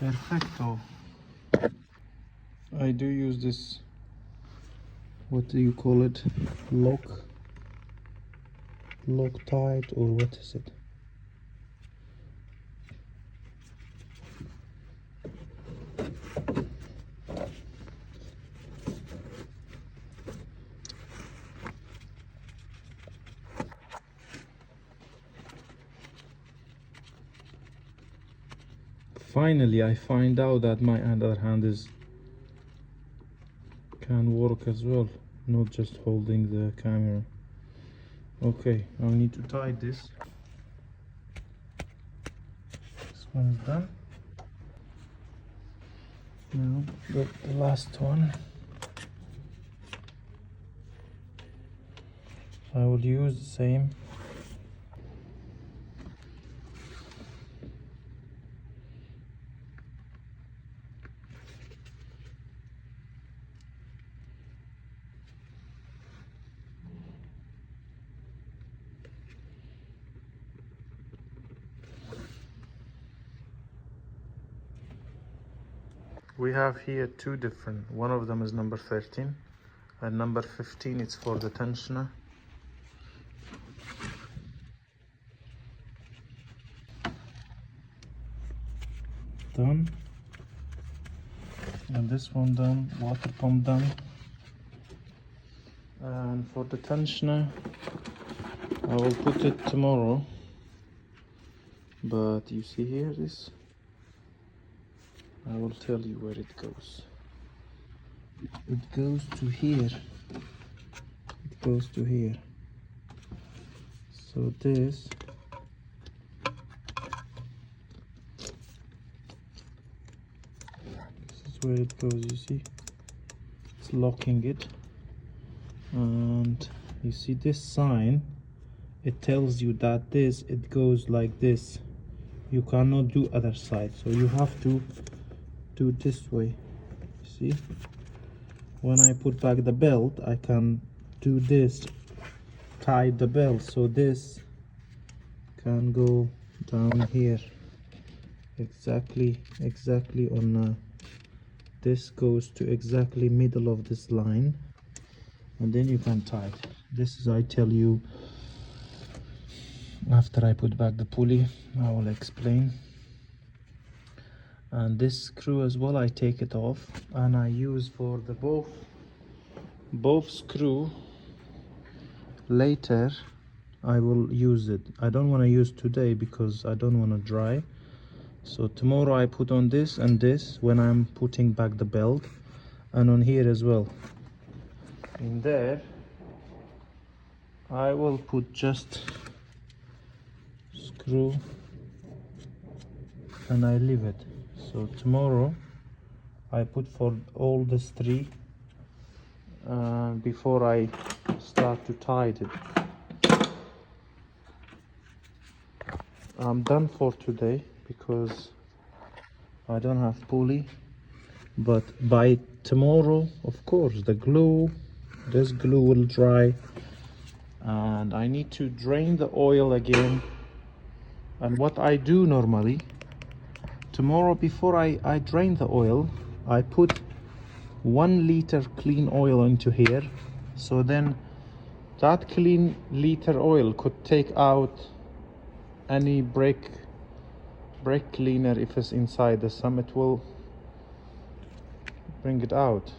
perfecto. I do use this, what do you call it, Loctite, or what is it? Finally I find out that my other hand can work as well, not just holding the camera. Okay, I'll need to tie this. This one's done. Now the last one. I will use the same. We have here two different. One of them is number 13 and number 15. It's for the tensioner. Done. And this one done. Water pump done. And for the tensioner, I will put it tomorrow. But you see here this I will tell you where it goes. It goes to here. It goes to here. So this is where it goes, you see? It's locking it. And you see this sign, it tells you that it goes like this. You cannot do other side, so you have to do this way. See, when I put back the belt, I can do this, tie the belt, so this can go down here exactly on this goes to exactly middle of this line, and then you can tie it. This is, I tell you, after I put back the pulley, I will explain. And this screw as well, I take it off and I use for the both screw. Later I will use it. I don't want to use today because I don't want to dry. So tomorrow I put on this and this when I'm putting back the belt, and on here as well. In there I will put just screw and I leave it. So tomorrow I put for all these three before I start to tie it. I'm done for today because I don't have pulley, but by tomorrow, of course, this glue will dry, and I need to drain the oil again. And what I do normally, tomorrow before I drain the oil, I put 1 liter clean oil into here, so then that clean liter oil could take out any brake cleaner. If it's inside the sum, it will bring it out.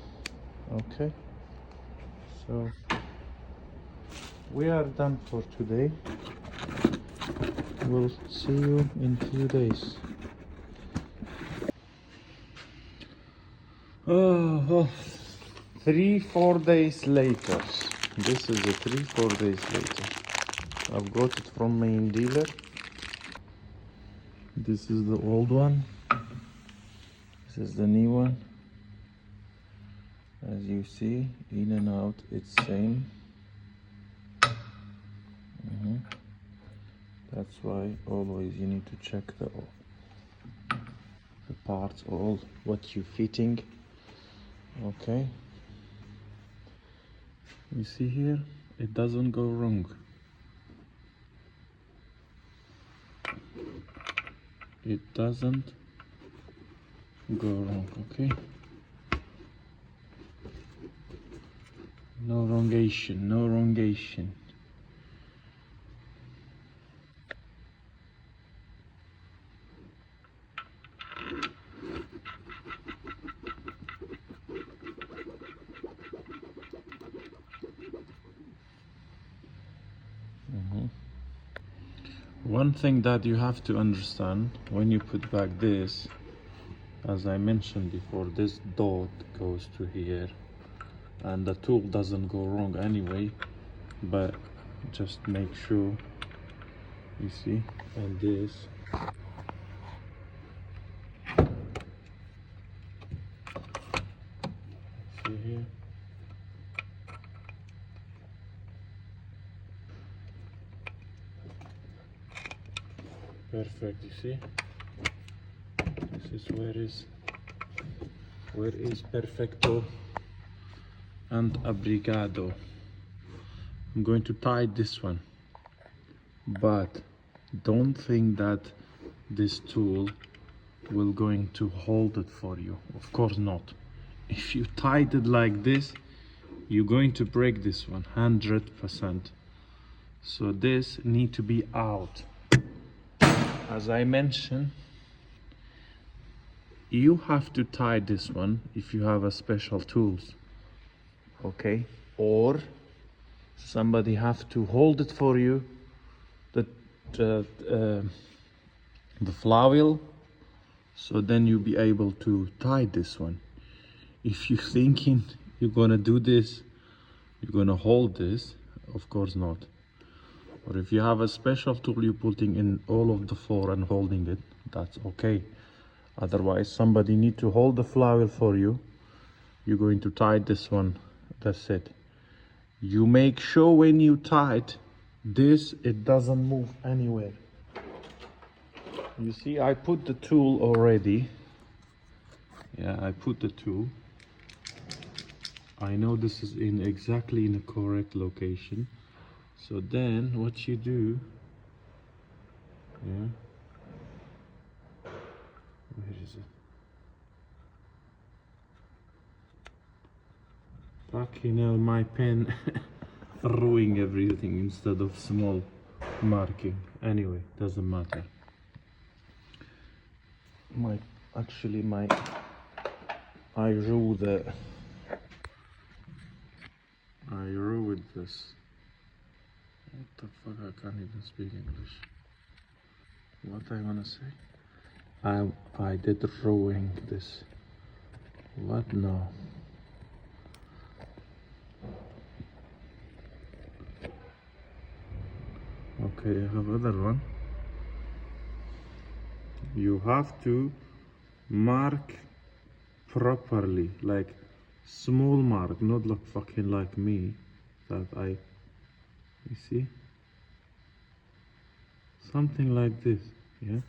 Okay, so we are done for today. We'll see you in few days. Oh, 3-4 days later. This is a 3-4 days later. I've got it from main dealer. This is the old one. This is the new one. As you see, in and out, it's same. That's why always you need to check the parts, all what you fitting. Okay, you see here, it doesn't go wrong. It doesn't go wrong. Okay, no wrongation, no wrongation. One thing that you have to understand when you put back this, as I mentioned before, this dot goes to here, and the tool doesn't go wrong anyway, but just make sure you see. And this, see here, perfect. You see, this is where is perfecto and abrigado. I'm going to tie this one, but don't think that this tool will going to hold it for you. Of course not. If you tied it like this, you're going to break this one 100%. So this need to be out. As I mentioned, you have to tie this one if you have a special tools, okay, or somebody have to hold it for you. The flywheel So then you'll be able to tie this one. If you're thinking you're gonna do this, you're gonna hold this, of course not. Or if you have a special tool you're putting in all of the four and holding it, that's okay. Otherwise, somebody need to hold the flywheel for you. You're going to tie this one, that's it. You make sure when you tie this, it doesn't move anywhere. You see, I put the tool already. Yeah, I put the tool. I know this is exactly in the correct location. So then what you do, yeah, where is it? Fucking hell, my pen ruining everything instead of small marking. Anyway, doesn't matter. I row with this. What the fuck, I can't even speak English. What I wanna say? I did rowing this. What now? Okay, I have other one. You have to mark properly, like small mark, not like fucking like me, you see? Something like this, yeah?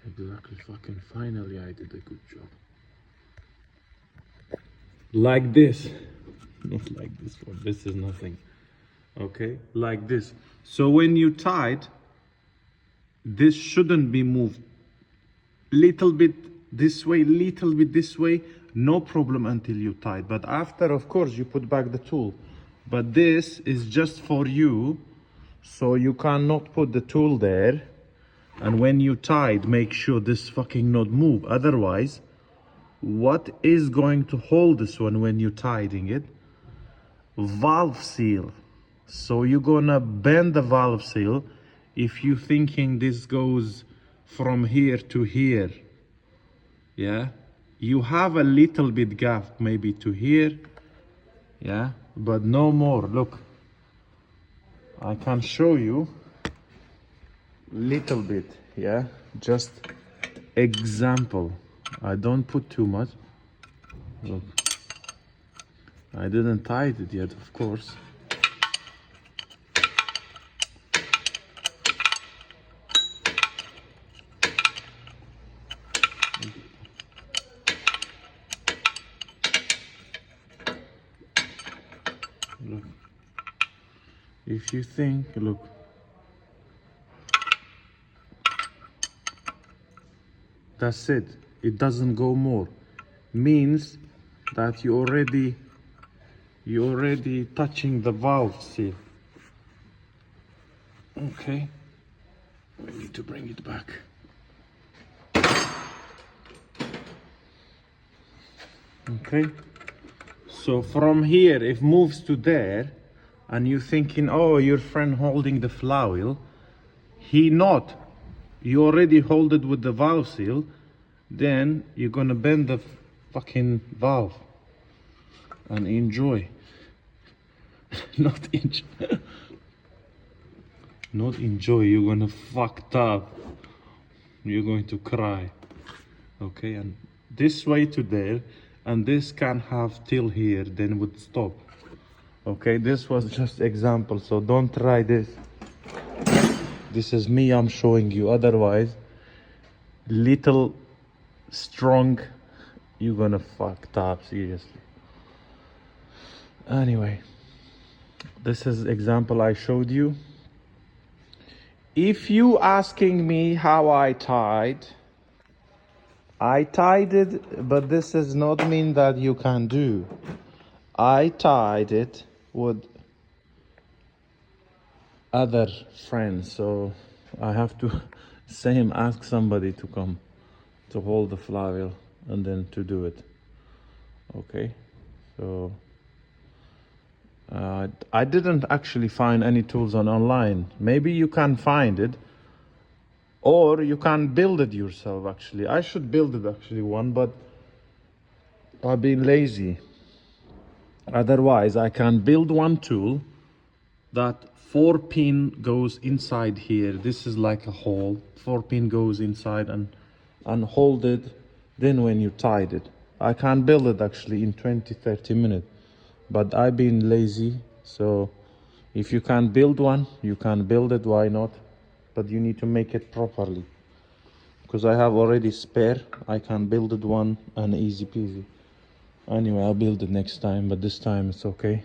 Exactly, fucking finally I did a good job. Like this, not like this one, this is nothing. Okay, like this. So when you tied, this shouldn't be moved. Little bit this way, little bit this way, no problem until you tie. But after, of course, you put back the tool. But this is just for you, so you cannot put the tool there. And when you tied, make sure this fucking not move. Otherwise, what is going to hold this one when you're tiding it? Valve seal. So you're gonna bend the valve seal if you thinking this goes from here to here. Yeah, you have a little bit gap maybe to here, yeah, but no more. Look, I can show you little bit, yeah, just example. I don't put too much. Look, I didn't tie it yet, of course. Look, if you think, look, that's it. It doesn't go more. Means that you already touching the valve seal. Okay, we need to bring it back. Okay, so from here it moves to there, and you thinking, oh, your friend holding the flywheel. He not. You already hold it with the valve seal. Then you're gonna bend the fucking valve and enjoy. Not enjoy. Not enjoy. You're gonna fucked up. You're going to cry. Okay, and this way to there, and this can have till here, then would stop. Okay, this was just example, so don't try this. This is me, I'm showing you. Otherwise, little strong, you're gonna fucked up, seriously. Anyway, this is example I showed you. If you asking me how I tied it, but this does not mean that you can do. I tied it with other friends, so I have to ask somebody to come to hold the flywheel and then to do it. Okay, so I didn't actually find any tools online. Maybe you can find it, Or you can build it yourself. Actually, I should build it actually one, but I've been lazy. Otherwise, I can build one tool that 4-pin goes inside here. This is like a hole. 4-pin goes inside and hold it. Then when you tied it, I can build it actually in 20-30 minutes. But I've been lazy, so if you can build one, you can build it. Why not? But you need to make it properly. Because I have already spare, I can build it one and easy peasy. Anyway, I'll build it next time, but this time it's okay.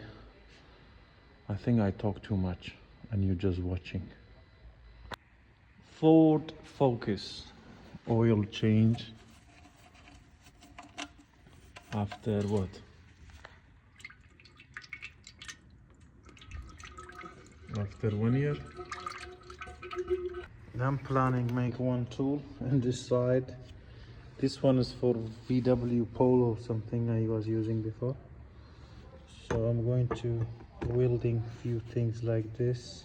I think I talk too much and you're just watching. Ford Focus oil change after what? After 1 year. I'm planning make one tool on this side. This one is for VW Polo, something I was using before. So I'm going to welding few things like this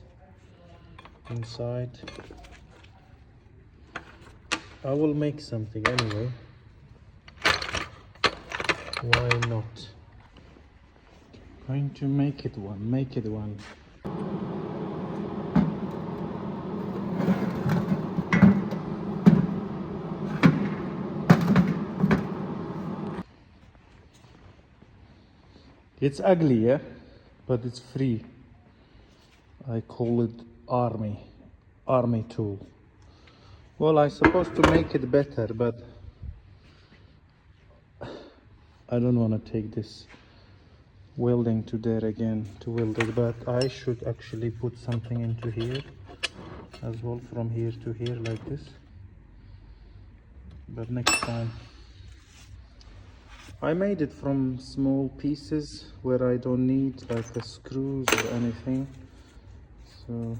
inside. I will make something anyway. Why not? Going to make it one. It's ugly, yeah, but it's free. I call it army tool. Well, I'm supposed to make it better, but I don't want to take this welding to there again to weld it, but I should actually put something into here as well, from here to here like this. But next time. I made it from small pieces where I don't need like the screws or anything, so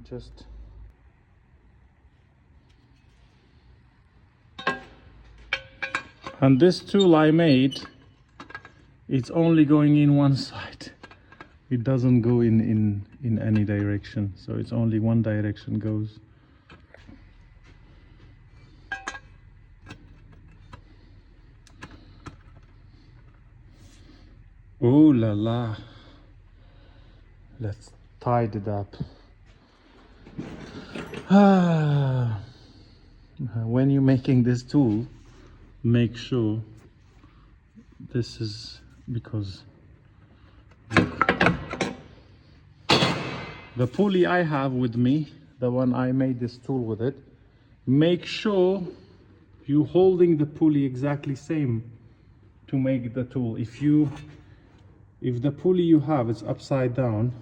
just and this tool I made, it's only going in one side. It doesn't go in any direction, so it's only one direction goes. Oh la la. Let's tidy it up. When you're making this tool, make sure this is, because look, the pulley I have with me, the one I made this tool with it, make sure you holding the pulley exactly same to make the tool. If the pulley you have is upside down,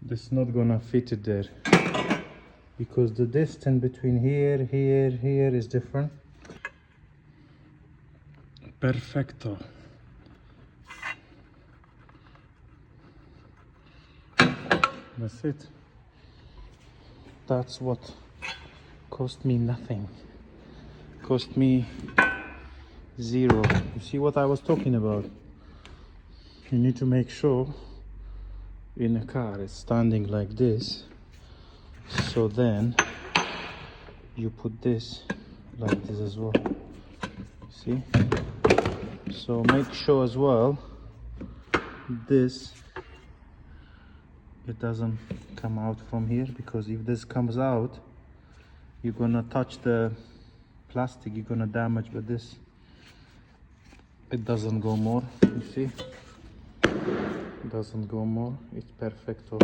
this is not gonna fit it there, because the distance between here is different. Perfecto. That's it. That's what cost me nothing. Cost me zero. You see what I was talking about? You need to make sure in a car it's standing like this, so then you put this like this as well. See? So make sure as well this, it doesn't come out from here, because if this comes out, you're gonna touch the plastic, you're gonna damage. But this, it doesn't go more. You see, it doesn't go more. It's perfecto.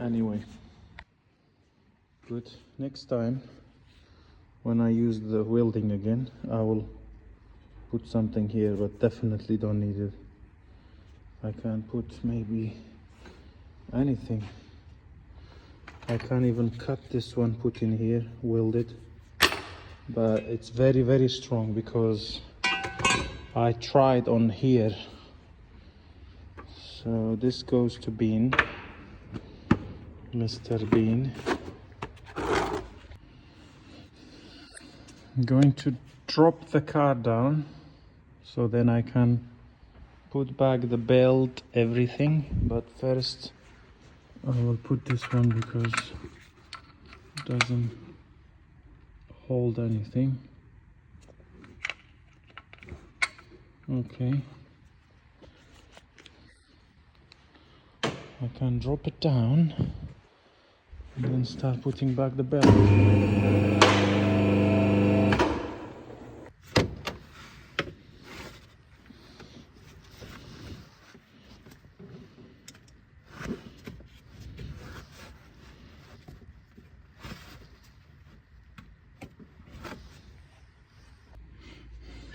Anyway, good. Next time when I use the welding again, I will put something here, but definitely don't need it. I can put maybe anything. I can't even cut this one, put in here, weld it. But it's very strong, because I tried on here. So this goes to Bean, Mr. Bean. I'm going to drop the car down, so then I can put back the belt, everything. But first I will put this one because it doesn't hold anything. Okay, I can drop it down and then start putting back the belt.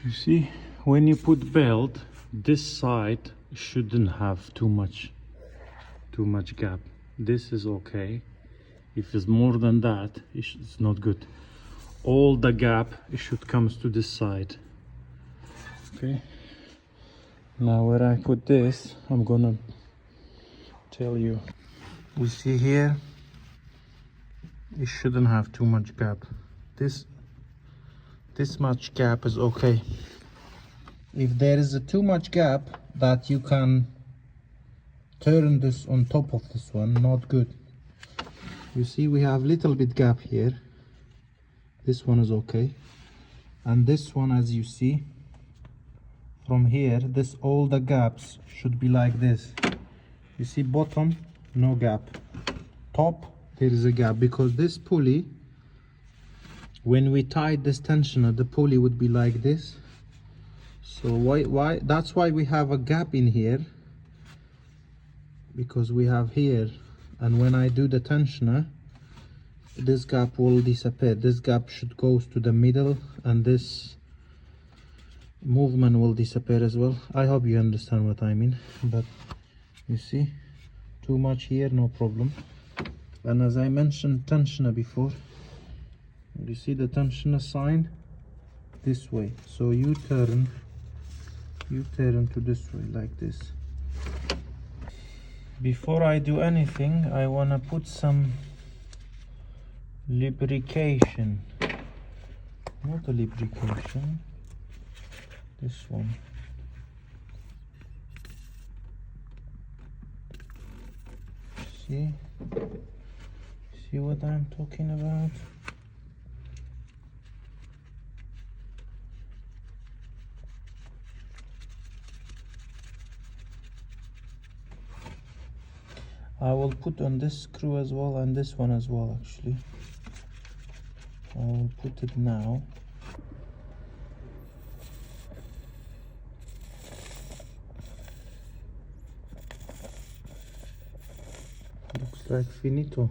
You see, when you put belt, this side shouldn't have too much gap. This is okay. If it's more than that, it's not good. All the gap should comes to this side. Okay. Now where I put this, I'm gonna tell you. You see here, it shouldn't have too much gap. This much gap is okay. If there is too much gap, that you can turn this on top of this one, not good. You see we have little bit gap here. This one is okay, and this one, as you see from here, this all the gaps should be like this. You see bottom, no gap. Top, there is a gap, because this pulley, when we tied this tensioner, the pulley would be like this. So why that's why we have a gap in here, because we have here, and when I do the tensioner, this gap will disappear. This gap should go to the middle, and this movement will disappear as well. I hope you understand what I mean. But you see, too much here, no problem. And as I mentioned tensioner before, you see the tensioner sign this way, so you turn to this way like this. Before I do anything, I want to put some lubrication. Not a lubrication, this one. See what I'm talking about? I will put on this screw as well, and this one as well. Actually, I will put it now. Looks like finito.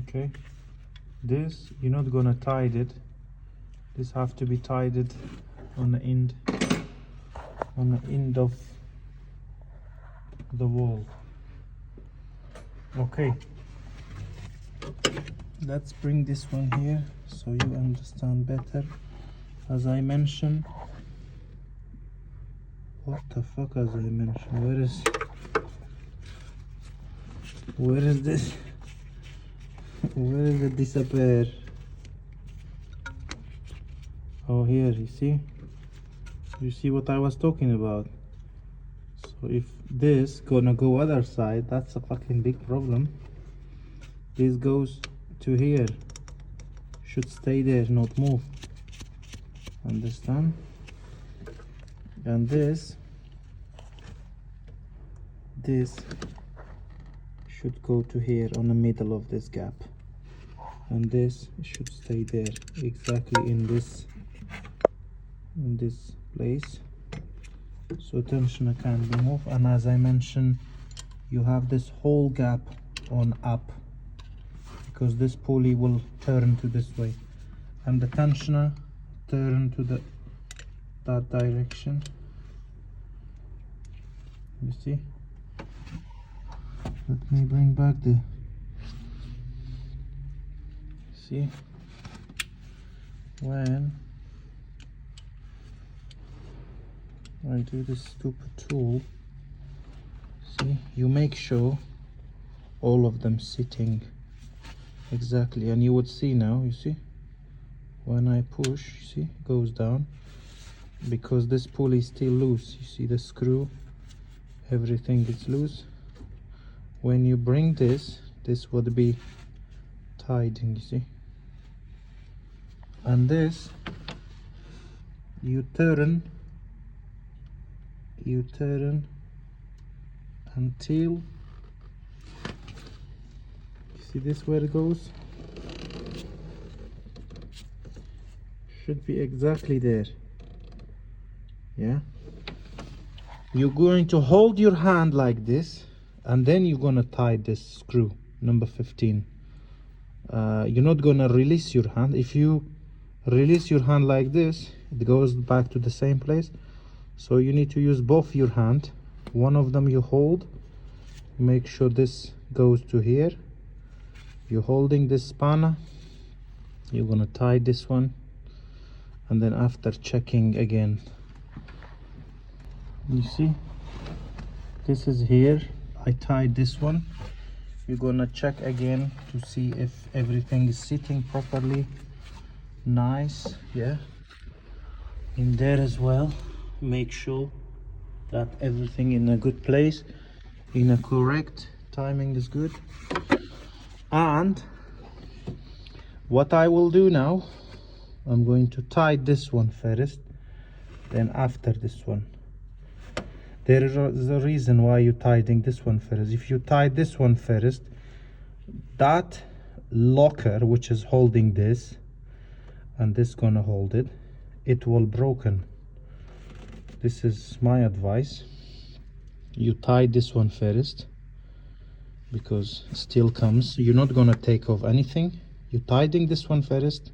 Okay, this you're not gonna tie it. This have to be tied on the end of the wall. Okay, let's bring this one here so you understand better. As I mentioned, what the fuck? As I mentioned, where is this? Where is it disappear? Oh, here, you see what I was talking about. So if this gonna go other side, that's a fucking big problem. This goes to here, should stay there, not move. Understand? And this should go to here on the middle of this gap, and this should stay there exactly in this place, so tensioner can be moved. And as I mentioned, you have this whole gap on up, because this pulley will turn to this way, and the tensioner turn to that direction. You see? Let me bring back the, see, when I do this stupid tool, see, you make sure all of them sitting exactly. And you would see now, you see, when I push, you see, it goes down because this pulley is still loose. You see the screw, everything is loose. When you bring this would be tightened, you see. And this, you turn until, you see this where it goes? Should be exactly there. Yeah. You're going to hold your hand like this, and then you're gonna tie this screw, number 15. You're not gonna release your hand. If you release your hand like this, it goes back to the same place. So you need to use both your hand. One of them you hold, make sure this goes to here. You're holding this spanner, you're gonna tie this one, and then after checking again, you see this is here. I tied this one. You're gonna check again to see if everything is sitting properly. Nice, yeah. In there as well, make sure that everything in a good place, in a correct timing is good. And what I will do now, I'm going to tie this one first, then after this one. There is a reason why you're tying this one first. If you tie this one first, that locker which is holding this, and this gonna hold it, it will broken. This is my advice. You tie this one first, because still comes. You're not gonna take off anything. You're tying this one first,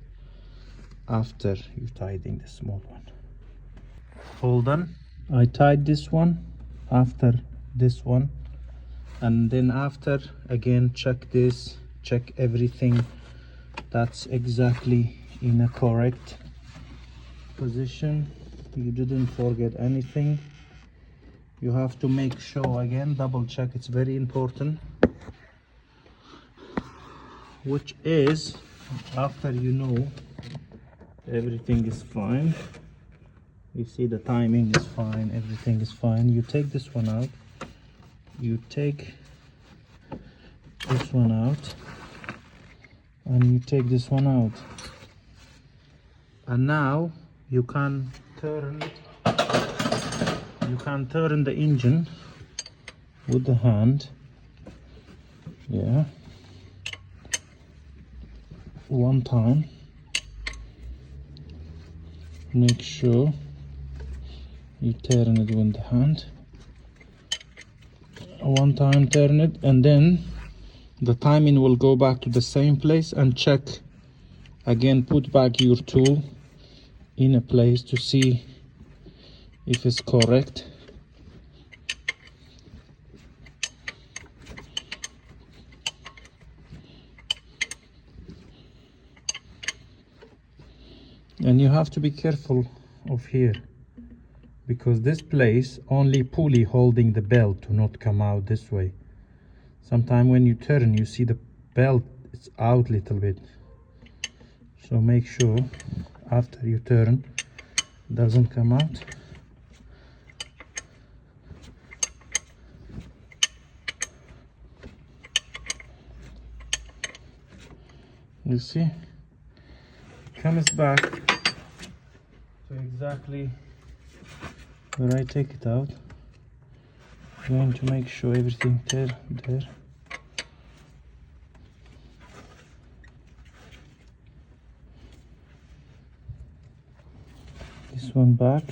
after you tying the small one. Hold on. I tied this one after this one, and then after again check this, check everything that's exactly in a correct position. You didn't forget anything. You have to make sure again, double check, it's very important. Which is after you know everything is fine, you see the timing is fine, everything is fine, you take this one out, you take this one out, and you take this one out, and now you can turn the engine with the hand. Yeah, one time, make sure you turn it with the hand. One time turn it, and then the timing will go back to the same place, and check again, put back your tool in a place to see if it's correct. And you have to be careful of here, because this place only pulley holding the belt to not come out this way. Sometime when you turn, you see the belt it's out a little bit, so make sure after you turn it doesn't come out. You see, it comes back to exactly where I take it out. I'm going to make sure everything there. This one back.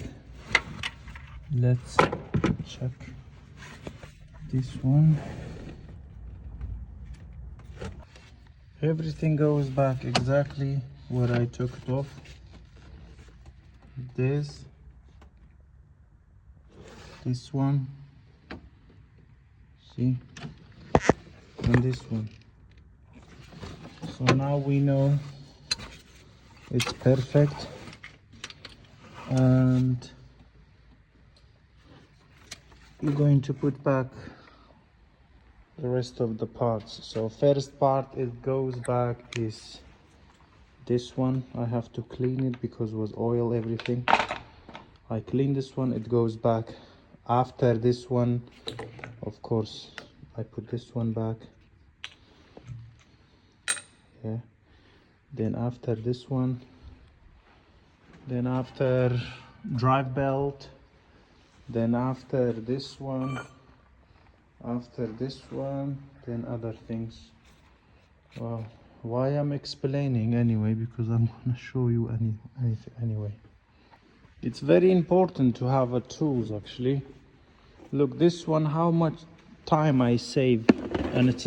Let's check this one. Everything goes back exactly where I took it off. This one, see, and this one. So now we know it's perfect, and you're going to put back the rest of the parts. So first part it goes back is this one. I have to clean it because it was oil, everything. I clean this one, it goes back. After this one, of course, I put this one back. Yeah. Then after this one, then after drive belt, then after this one, then other things. Wow, why I'm explaining anyway, because I'm gonna show you anyway. It's very important to have a tools actually. Look, this one, how much time I save, and it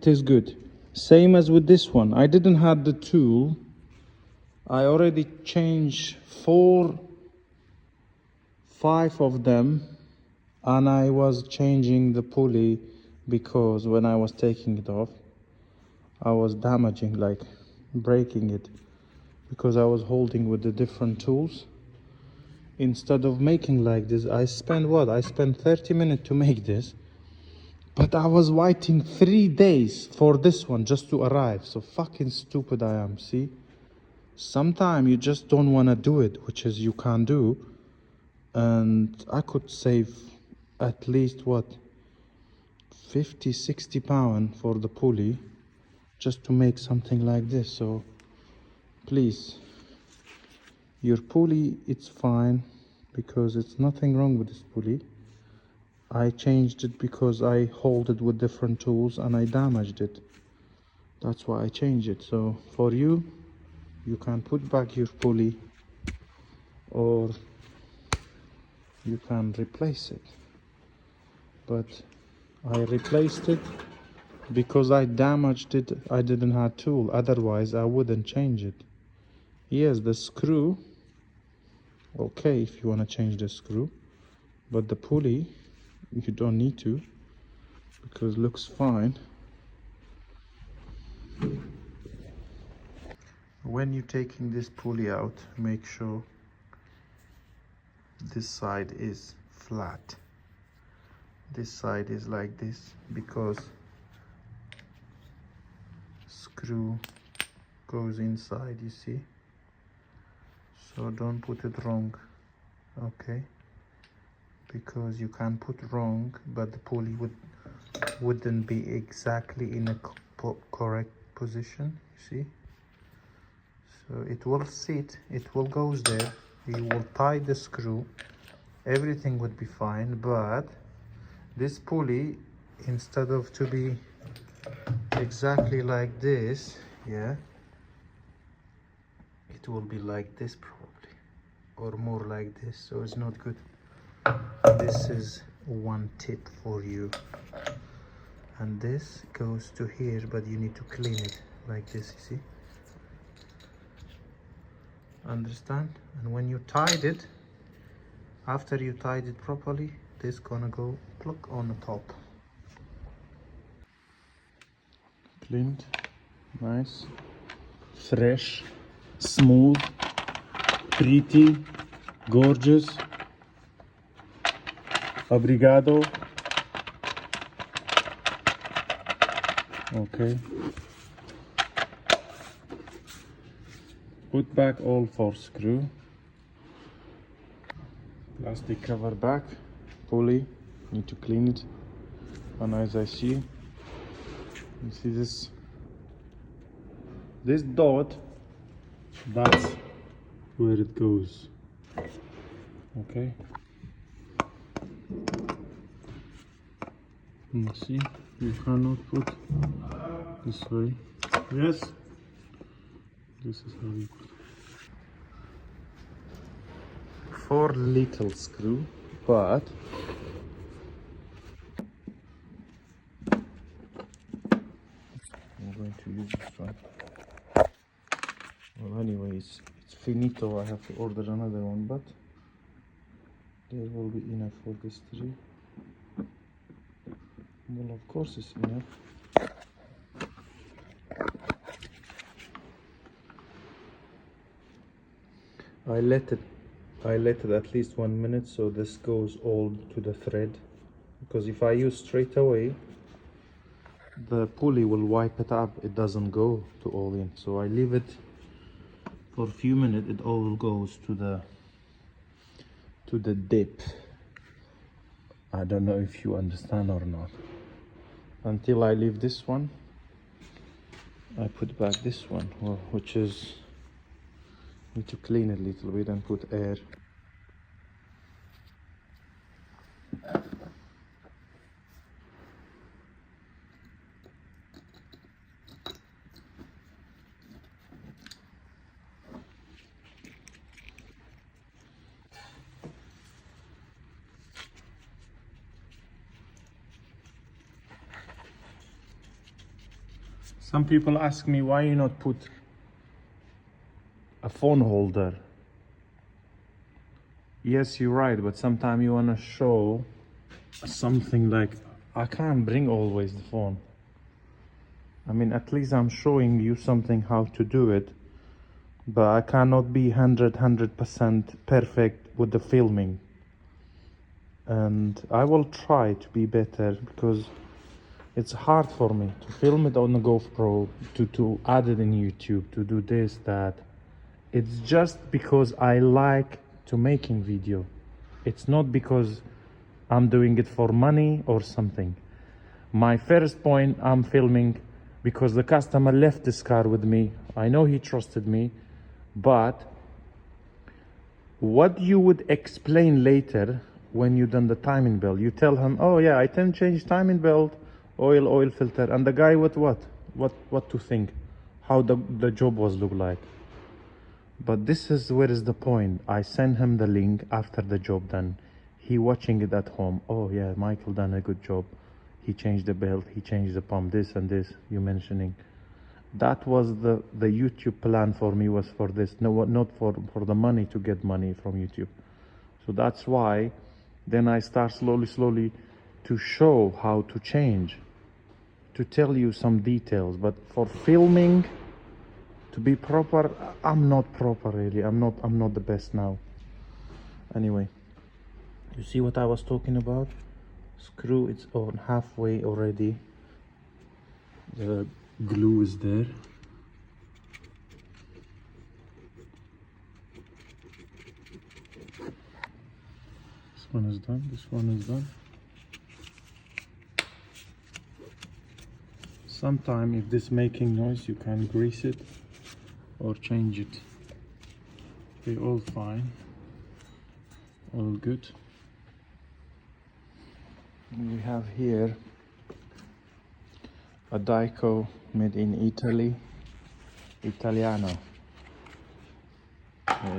is good. Same as with this one. I didn't have the tool. I already changed 5 of them, and I was changing the pulley because when I was taking it off, I was damaging, like breaking it, because I was holding with the different tools. Instead of making like this, I spent 30 minutes to make this, but I was waiting 3 days for this one just to arrive. So fucking stupid I am. See, sometimes you just don't want to do it, which is you can't do. And I could save at least 50-60 pounds for the pulley just to make something like this. So please, your pulley, it's fine, because it's nothing wrong with this pulley. I changed it because I hold it with different tools and I damaged it. That's why I changed it. So for you, you can put back your pulley, or you can replace it. But I replaced it because I damaged it. I didn't have tool, otherwise I wouldn't change it. Yes, the screw, okay, if you want to change the screw, but the pulley you don't need to, because it looks fine. When you're taking this pulley out, make sure this side is flat. This side is like this, because screw goes inside, you see. So don't put it wrong, okay? Because you can put wrong, but the pulley wouldn't be exactly in a correct position, you see. So it will sit, it will goes there, you will tie the screw, everything would be fine. But this pulley, instead of to be exactly like this, yeah, it will be like this probably, or more like this. So it's not good. This is one tip for you. And this goes to here, but you need to clean it like this, you see. Understand? And when you tied it, after you tied it properly, this gonna go pluck on the top. Cleaned, nice, fresh, smooth, pretty, gorgeous. Obrigado. Okay. Put back all 4 screws. Plastic cover back. Pulley. Need to clean it. And as I see, you see this dot. That's where it goes. Okay. You see, you cannot put this way. Yes. This is how you put. 4 little screw, but I'm going to use this one. Well, anyways, it's finito. I have to order another one, but there will be enough for this 3. Well, of course it's enough. I let it at least 1 minute, so this goes all to the thread, because if I use straight away, the pulley will wipe it up. It doesn't go to all in, so I leave it for a few minutes. It all goes to the dip. I don't know if you understand or not. Until I leave this one, I put back this one, which is, need to clean it a little bit and put air. Some people ask me why you not put a phone holder. Yes, you're right, but sometimes you want to show something like, I can't bring always the phone. I mean, at least I'm showing you something how to do it, but I cannot be 100% perfect with the filming. And I will try to be better, because it's hard for me to film it on the GoPro, to add it in YouTube, to do this, that. It's just because I like to making video. It's not because I'm doing it for money or something. My first point, I'm filming because the customer left this car with me. I know he trusted me, but what you would explain later when you done the timing belt, you tell him, oh yeah, I can change timing belt, oil filter, and the guy what to think, how the job was look like. But this is where is the point. I send him the link after the job done. He watching it at home. Oh yeah, Michael done a good job. He changed the belt, he changed the pump, this and this you mentioning. That was the YouTube plan for me, was for this. No, not for the money, to get money from YouTube. So that's why then I start slowly to show how to change, to tell you some details. But for filming, to be proper, I'm not proper really. I'm not the best now. Anyway, you see what I was talking about? Screw, it's on halfway already. The glue is there. This one is done, this one is done. Sometime if this making noise, you can grease it or change it. They're all fine, all good. And we have here a Dico made in Italy, Italiano.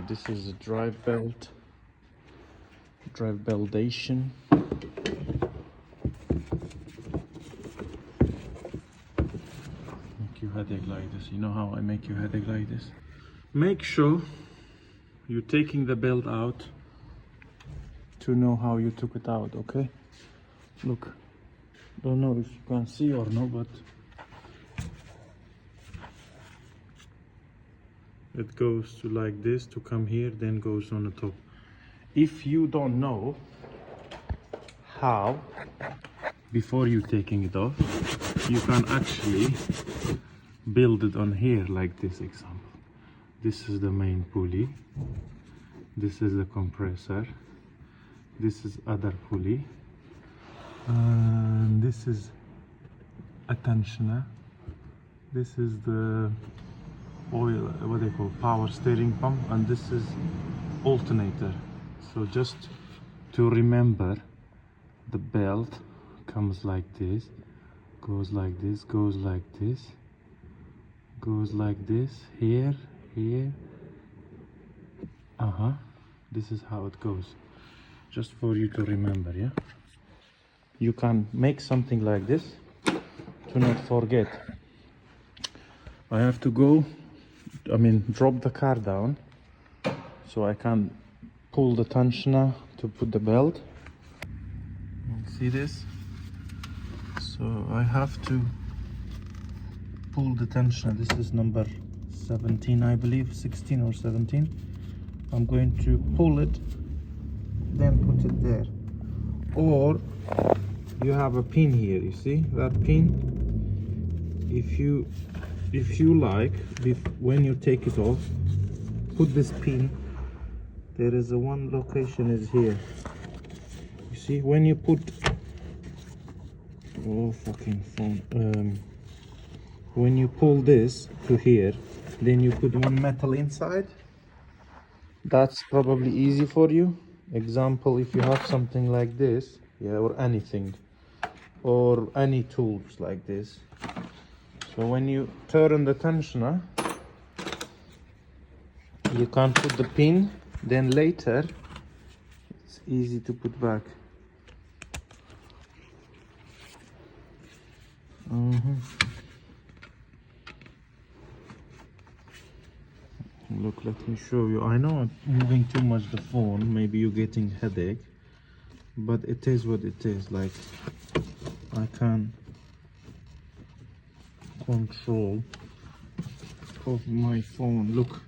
This is a drive beltation. Make you headache like this. You know how I make you headache like this? Make sure you're taking the belt out to know how you took it out, okay? Look, don't know if you can see or no, but it goes to like this to come here, then goes on the top. If you don't know how, before you taking it off, you can actually build it on here like this example. This is the main pulley, this is the compressor, this is other pulley, and this is a tensioner, this is the oil, what they call power steering pump, and this is alternator. So just to remember, the belt comes like this, goes like this, goes like this, goes like this, here, this is how it goes, just for you to remember. Yeah, you can make something like this to not forget. I have to go, drop the car down so I can pull the tensioner to put the belt. See this? So I have to pull the tensioner. This is number 17, I believe, 16 or 17. I'm going to pull it, then put it there. Or you have a pin here, you see that pin? if you like, when you take it off, put this pin. There is a one location is here. You see, when you put, oh fucking phone, when you pull this to here, then you put one metal inside. That's probably easy for you. Example, if you have something like this, yeah, or anything, or any tools like this. So when you turn the tensioner, you can put the pin, then later it's easy to put back. Look, let me show you. I know I'm moving too much the phone, maybe you're getting headache, but it is what it is. Like, I can control of my phone. Look,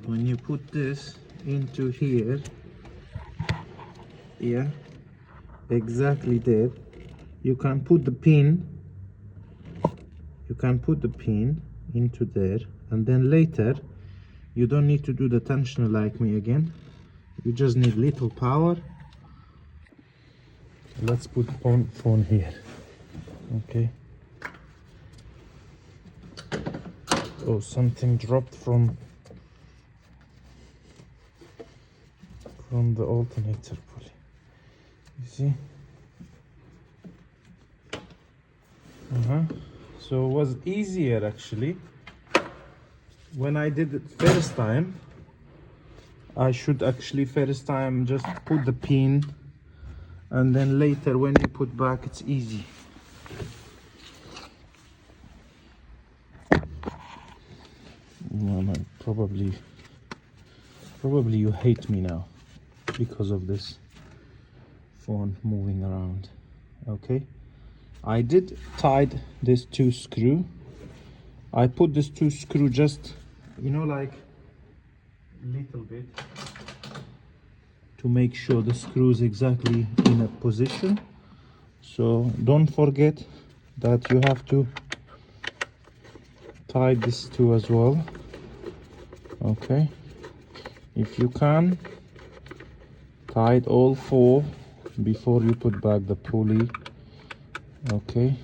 when you put this into here, yeah, exactly there, you can put the pin, into there, and then later you don't need to do the tensioner like me again. You just need little power. Let's put phone here. Okay. Oh, something dropped from the alternator pulley. You see? So it was easier actually. When I did it first time, I should actually first time just put the pin, and then later when you put back, it's easy. Well, probably you hate me now because of this phone moving around. Okay, I did tied this 2 screw. I put this 2 screw just, you know, like a little bit to make sure the screw is exactly in a position. So don't forget that you have to tie this 2 as well. Okay, if you can, tie it all 4 before you put back the pulley. Okay.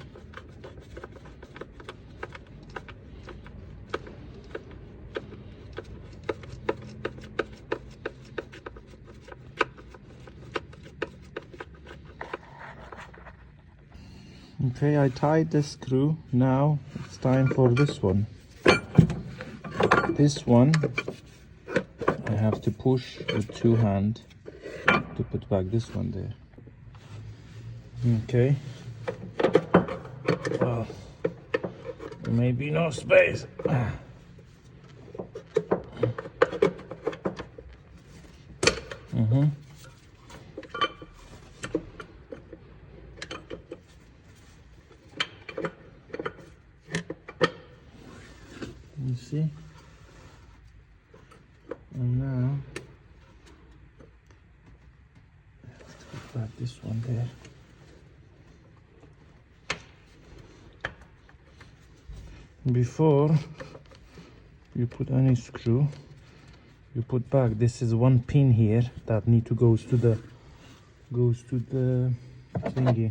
Okay, I tied the screw. Now it's time for this one. This one I have to push with 2 hands to put back this one there. Okay. Well, maybe no space. You see? And now I have to put back this one there. Before you put any screw, you put back. This is one pin here that need to goes to the thingy.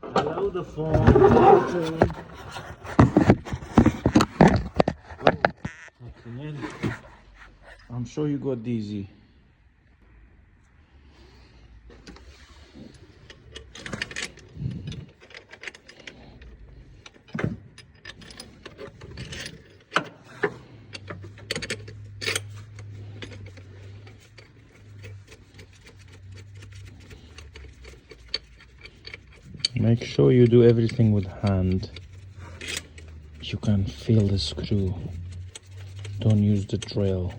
Hello, the phone. I'm sure you got dizzy. Make sure you do everything with hand. You can feel the screw. Don't use the drill.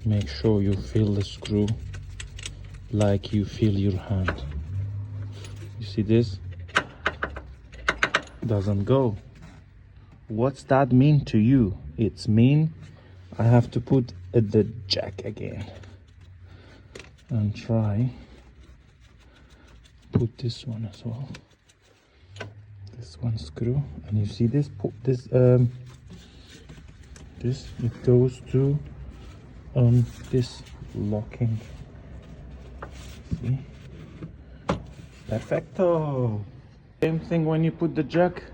Make sure you feel the screw like you feel your hand. You see this? Doesn't go. What's that mean to you? It's mean I have to put the jack again. and try put this one as well. This one screw, and you see this this it goes to this locking. See? Perfecto. Same thing when you put the jack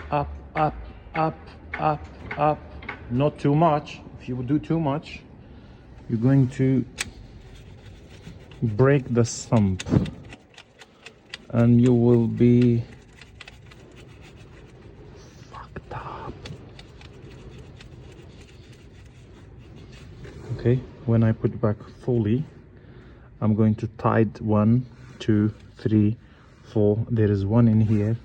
up, up, up, up, up. Not too much. If you do too much, you're going to break the stump and you will be fucked up. Okay, when I put back fully, I'm going to tight 1, 2, 3, 4. There is one in here.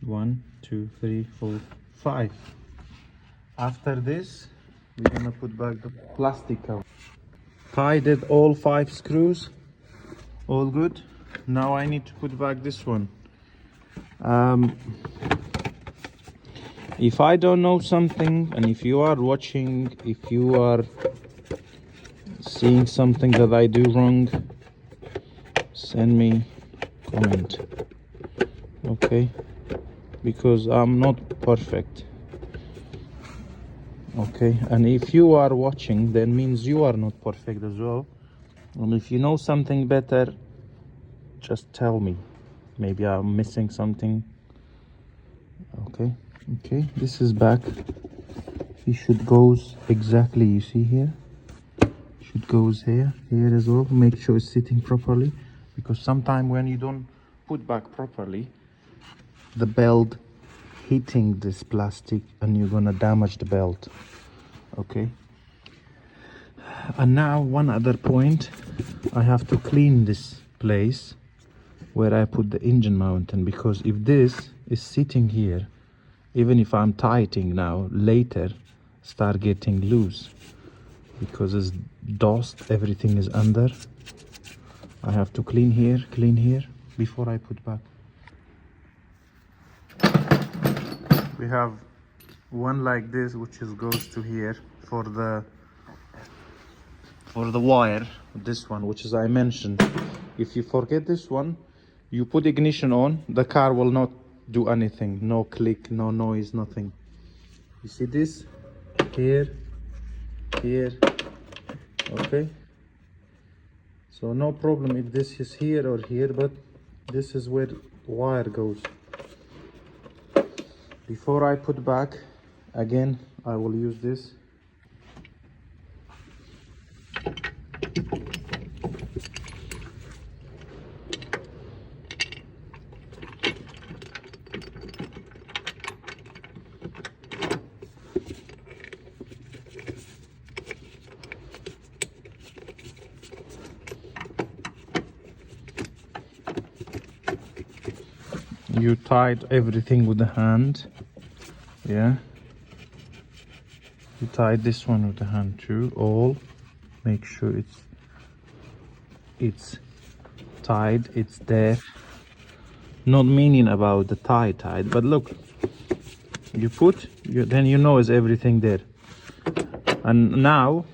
One, 2, 3, 4, 5. After this, we're gonna put back the plastic cover. Tied it all 5 screws. All good. Now I need to put back this one. If I don't know something, and if you are watching, if you are seeing something that I do wrong, send me comment. Okay, because I'm not perfect. Okay, and if you are watching, then means you are not perfect as well. And if you know something better, just tell me. Maybe I'm missing something. Okay, this is back. It should goes exactly, you see here, should goes here as well. Make sure it's sitting properly, because sometimes when you don't put back properly, the belt hitting this plastic and you're gonna damage the belt. Okay, and now one other point, I have to clean this place where I put the engine mounting, because if this is sitting here, even if I'm tightening now, later start getting loose because it's dust, everything is under. I have to clean here before I put back. We have one like this, which is goes to here for the wire. This one, which is I mentioned, if you forget this one, you put ignition on, the car will not do anything. No click, no noise, nothing. You see this here, okay, so no problem if this is here or here, but this is where wire goes. Before I put back again, I will use this. You tied everything with the hand, yeah. You tied this one with the hand too. All make sure it's tied, it's there. Not meaning about the tied, but look, you put, then you know is everything there. And now,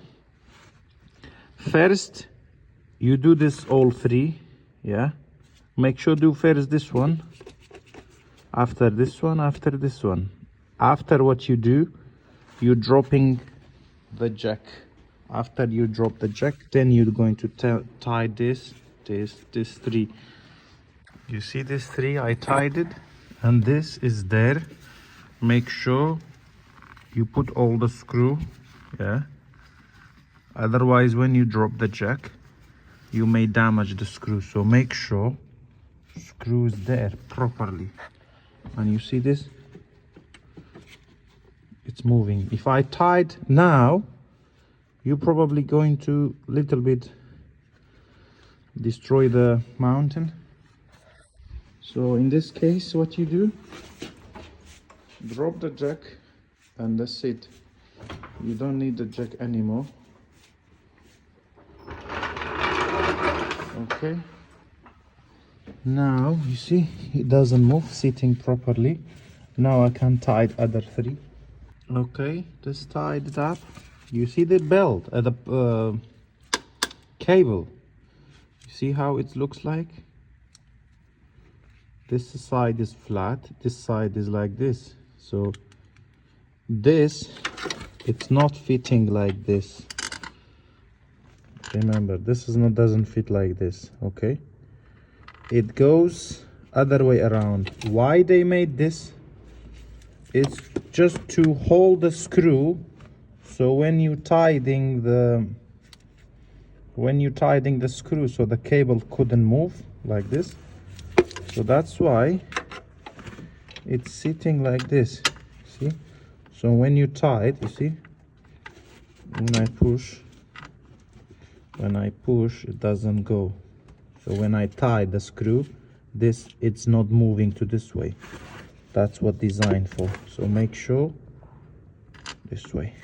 first you do this all 3, yeah. Make sure do first this one, after this one, after this one. After what you do, you're dropping the jack. After you drop the jack, then you're going to tie this 3. You see this 3, I tied it, and this is there. Make sure you put all the screw, yeah. Otherwise, when you drop the jack, you may damage the screw. So make sure screw is there properly. And you see this, it's moving. If I tied now, you're probably going to little bit destroy the mountain. So in this case, what you do, drop the jack and that's it. You don't need the jack anymore. Okay. Now you see it doesn't move, sitting properly. Now I can tie the other three. Okay, just tied it up. You see the belt, the cable. You see how it looks like? This side is flat, this side is like this. So this, it's not fitting like this. Remember, this is not, doesn't fit like this, okay? It goes other way around. Why they made this? It's just to hold the screw, so when you tighten the screw, so the cable couldn't move like this. So that's why it's sitting like this. See? So when you tie it, you see, when I push, it doesn't go. So when I tie the screw, it's not moving to this way. That's what designed for. So make sure this way.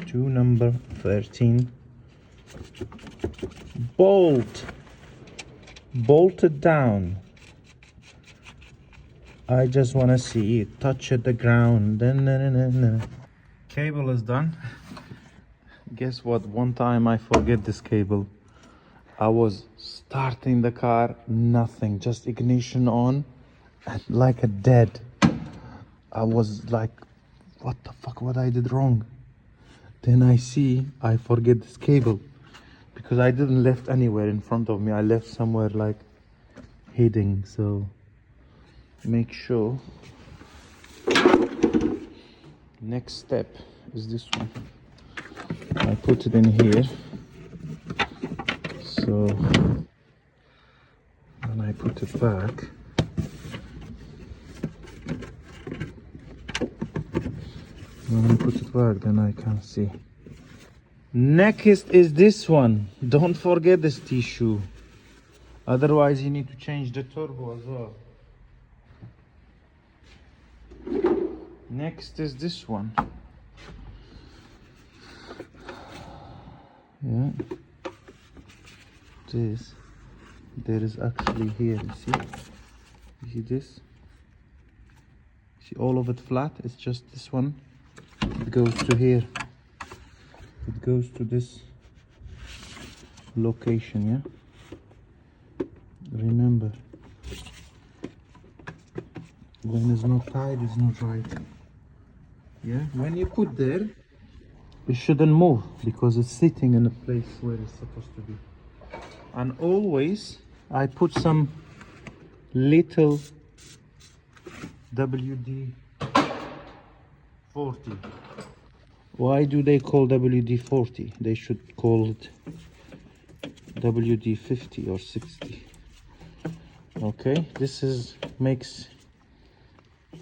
To number 13. Bolted down. I just want to see it touch at the ground. Cable is done. Guess what? One time I forget this cable. I was starting the car, nothing, just ignition on, and like a dead. I was like, what the fuck, what I did wrong? Then I see I forget this cable, because I didn't left anywhere in front of me. I left somewhere like hidden. So make sure. Next step is this one. I put it in here. So when I put it back, then I can see. Next is this one. Don't forget this tissue. Otherwise you need to change the turbo as well. Next is this one. Yeah. There is actually here, you see this? See all of it flat? It's just this one. It goes to here. It goes to this location, yeah? Remember, when it's not tied, it's not right. Yeah, when you put there, it shouldn't move because it's sitting in a place where it's supposed to be. And always I put some little WD-40. Why do they call WD-40? They should call it WD-50 or 60. Okay, this makes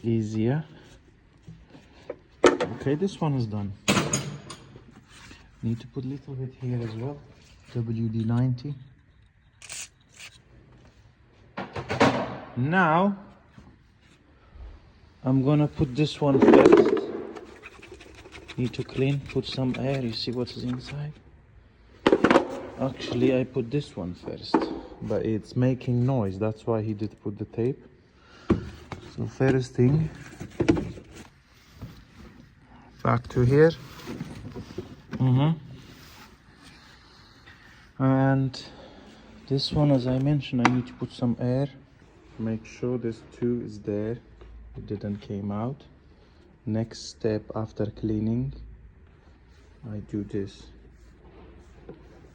easier. Okay, this one is done. Need to put a little bit here as well. WD-90. Now I'm gonna put this one first. Need to clean, put some air. You see what's inside? Actually I put this one first, but it's making noise. That's why he did put the tape. So first thing, back to here. And this one, as I mentioned, I need to put some air. Make sure this two is there. It didn't came out. Next step after cleaning, I do this.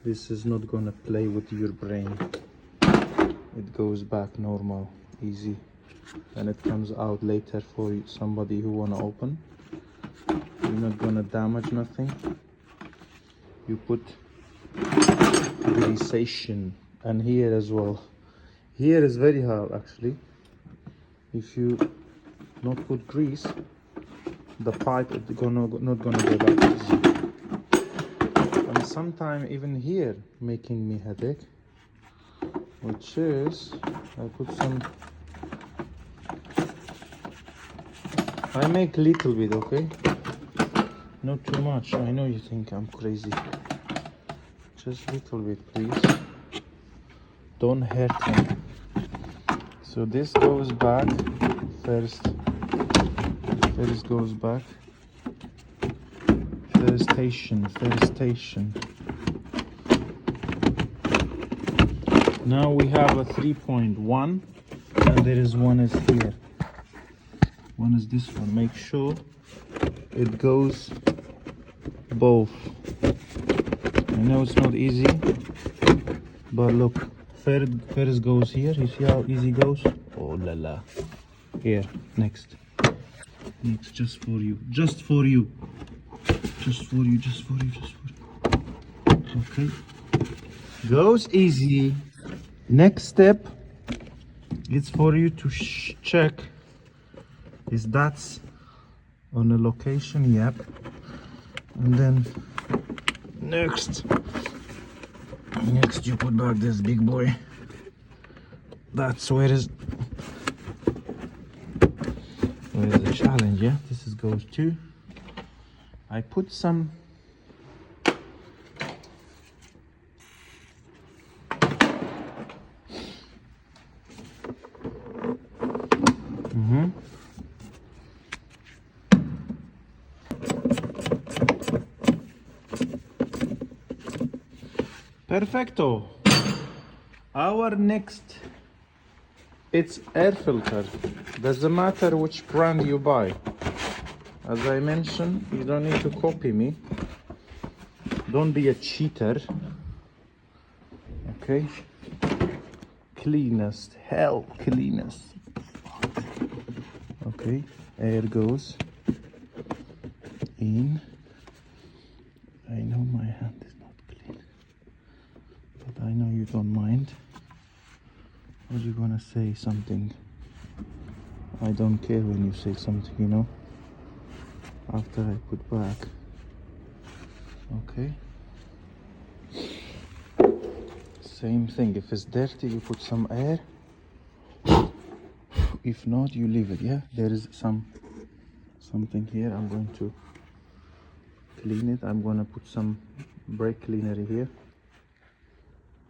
This is not gonna play with your brain. It goes back normal, easy, and it comes out later for somebody who wanna open. You're not gonna damage nothing. You put greasation, and here as well. Here is very hard actually. If you not put grease, the pipe is not gonna go back easy. And sometimes even here making me headache, which is I put some. I make little bit, okay? Not too much. I know you think I'm crazy. Just a little bit, please. Don't hurt him. So this goes back first. First goes back. First station. Now we have a 3.1, and there is one is here. One is this one. Make sure it goes both. I know it's not easy, but look, first goes here. You see how easy it goes? Oh la la. Here, next, just for you. Okay, goes easy. Next step is for you to check is that's on a location. Yep. And then next you put back this big boy. That's where is the challenge. Yeah, this goes too. I put some Perfecto. Our next, it's air filter. Doesn't matter which brand you buy. As I mentioned, you don't need to copy me. Don't be a cheater. Okay? Cleanest, hell cleanest. Okay, air goes in. I know my hand is not clean, but I know you don't mind. Are you gonna say something? I don't care when you say something, you know. After I put back. Okay. Same thing. If it's dirty, you put some air. If not, you leave it. Yeah. There is something here. I'm going to clean it. I'm gonna put some brake cleaner here.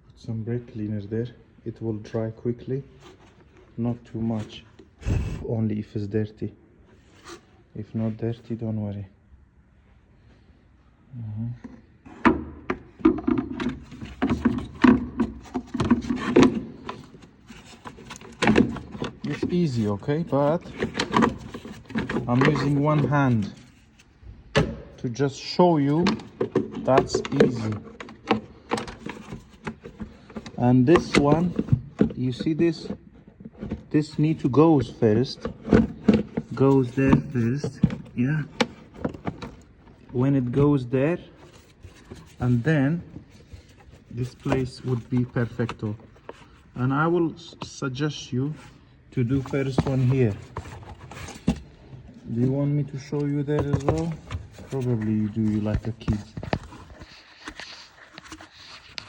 Put some brake cleaner there. It will dry quickly. Not too much. Only if it's dirty. If not dirty, don't worry. It's easy, okay, but I'm using one hand to just show you that's easy. And this one, you see this need to goes first. Goes there first, yeah. When it goes there, and then this place would be perfecto. And I will suggest you to do first one here. Do you want me to show you there as well? Probably you do. You like a kid.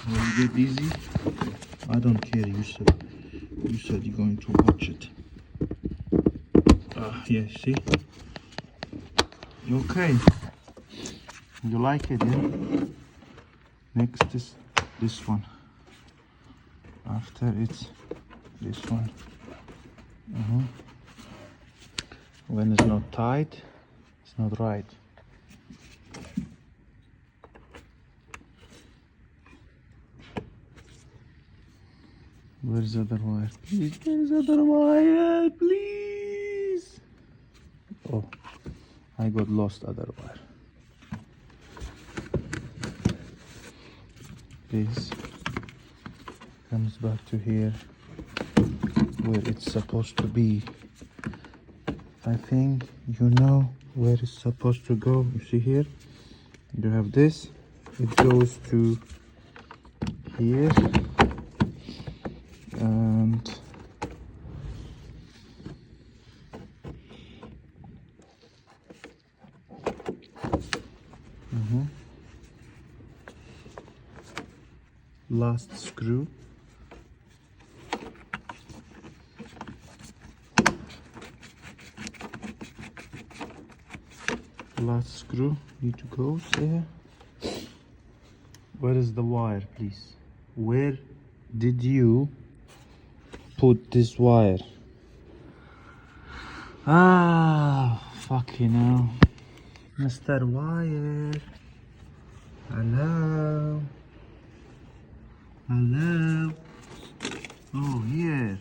Will you get easy? I don't care. You said you're going to watch it. Yeah, see? Okay. You like it, yeah? Next is this one. After it's this one. When it's not tight, it's not right. Where's the other wire? Please, where's the other wire? Please. Oh, I got lost other wire. This comes back to here where it's supposed to be. I think you know where it's supposed to go. You see here, you have this, it goes to here, and last screw. Last screw need to go there, Where is the wire, please? Where did you put this wire? Ah, fucking hell. Mr. Wire. Hello? Hello? Oh, here.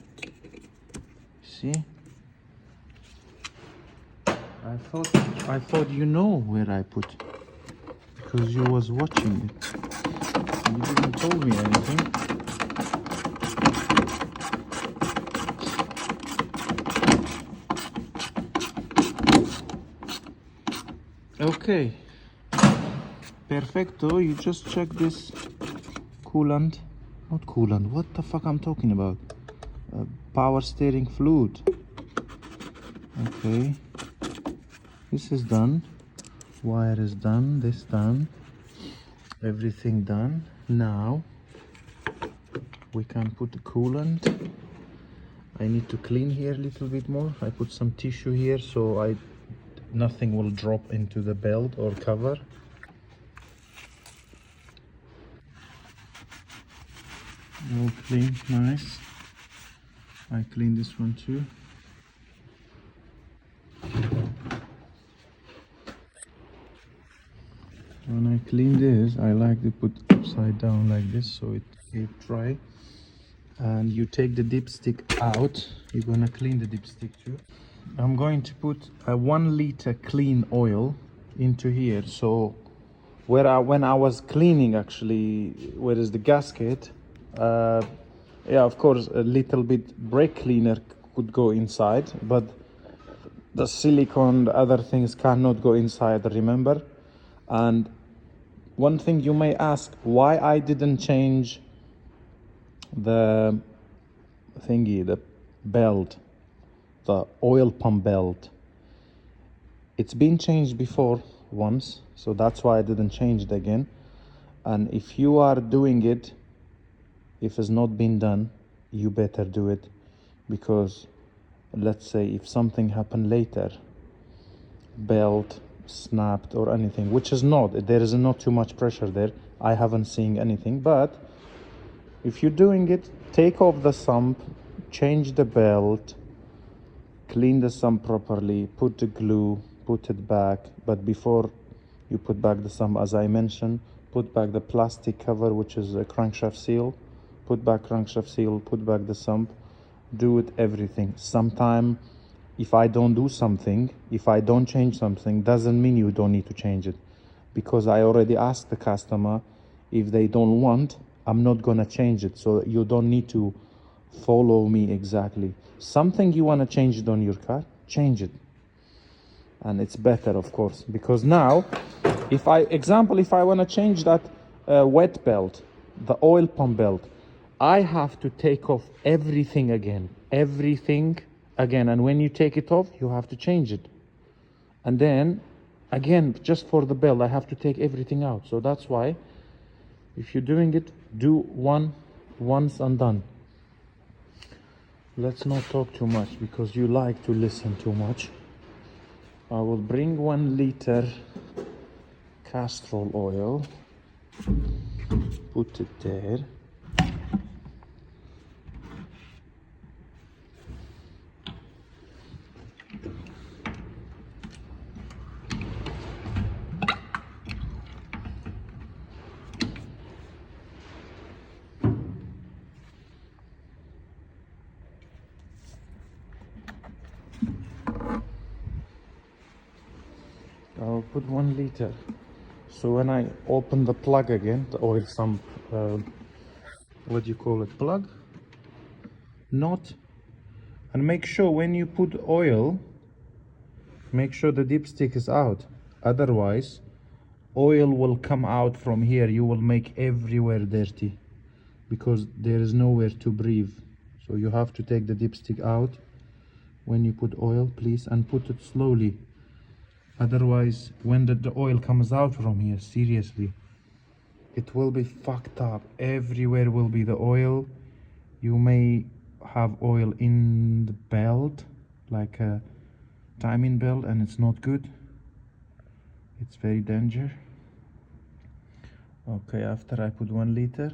See? I thought you know where I put, because you was watching it. You didn't tell me anything. Okay. Perfecto. You just check this coolant. Not coolant. What the fuck I'm talking about? Power steering fluid. Okay. This is done. Wire is done. This done. Everything done. Now we can put the coolant. I need to clean here a little bit more. I put some tissue here so nothing will drop into the belt or cover. All clean, nice. I clean this one too. When I clean this, I like to put upside down like this so it keeps dry. And you take the dipstick out. You're gonna clean the dipstick too. I'm going to put a 1 liter clean oil into here. So when I was cleaning, actually, where is the gasket? Yeah, of course, a little bit brake cleaner could go inside, but the silicone, the other things cannot go inside, remember? And one thing you may ask, why I didn't change the thingy, the belt, the oil pump belt. It's been changed before once, so that's why I didn't change it again. And if you are doing it, if it's not been done, you better do it, because let's say if something happened later, belt snapped or anything, which is not, there is not too much pressure there, I haven't seen anything, but if you're doing it, take off the sump, change the belt, clean the sump properly, put the glue, put it back. But before you put back the sump, as I mentioned, put back the plastic cover, which is a crankshaft seal, put back crankshaft seal, put back the sump, do it everything. Sometime if I don't do something, if I don't change something, doesn't mean you don't need to change it, because I already asked the customer. If they don't want, I'm not gonna change it, so you don't need to follow me exactly. Something you want to change it on your car, change it, and it's better, of course, because now if I want to change that wet belt, the oil pump belt, I have to take off everything again, and when you take it off, you have to change it, and then again, just for the belt, I have to take everything out. So that's why, if you're doing it, do once and done. Let's not talk too much, because you like to listen too much. I will bring 1 liter castor oil, put it there. I'll put 1 liter. So when I open the plug again, the oil sump, what do you call it, plug? Not. And make sure when you put oil, make sure the dipstick is out. Otherwise, oil will come out from here. You will make everywhere dirty, because there is nowhere to breathe. So you have to take the dipstick out when you put oil, please, and put it slowly. Otherwise, when the oil comes out from here, seriously, it will be fucked up. Everywhere will be the oil. You may have oil in the belt, like a timing belt, and it's not good. It's very dangerous. Okay, after I put 1 liter,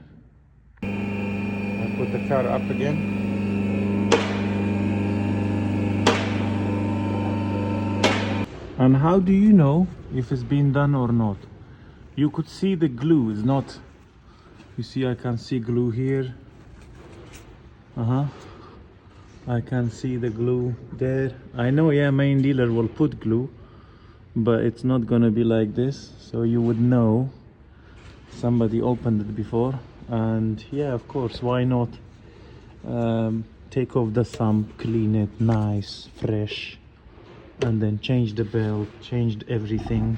I put the car up again. And how do you know if it's been done or not? You could see the glue is not, you see I can see glue here. I can see the glue there. I know, yeah, main dealer will put glue, but it's not gonna be like this, so you would know somebody opened it before. And yeah, of course, why not take off the sump, clean it nice, fresh, and then change the belt, changed everything.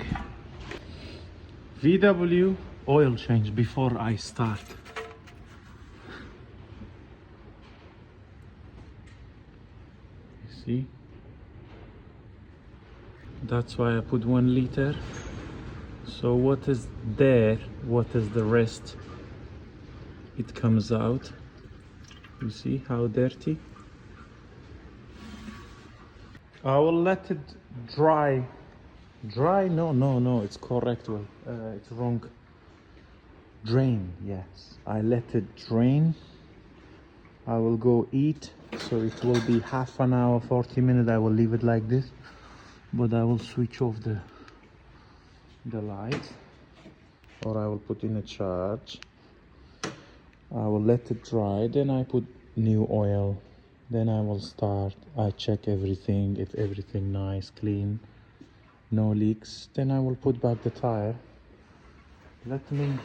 VW oil change before I start. You see? That's why I put 1 liter. So what is there, what is the rest? It comes out. You see how dirty? I will let it dry. Dry? No, it's correct. Well, it's wrong. Drain, yes. I let it drain. I will go eat. So it will be half an hour, 40 minutes. I will leave it like this. But I will switch off the light. Or I will put in a charge. I will let it dry. Then I put new oil. Then I will start. I check everything. If everything nice, clean, no leaks, then I will put back the tire. Let me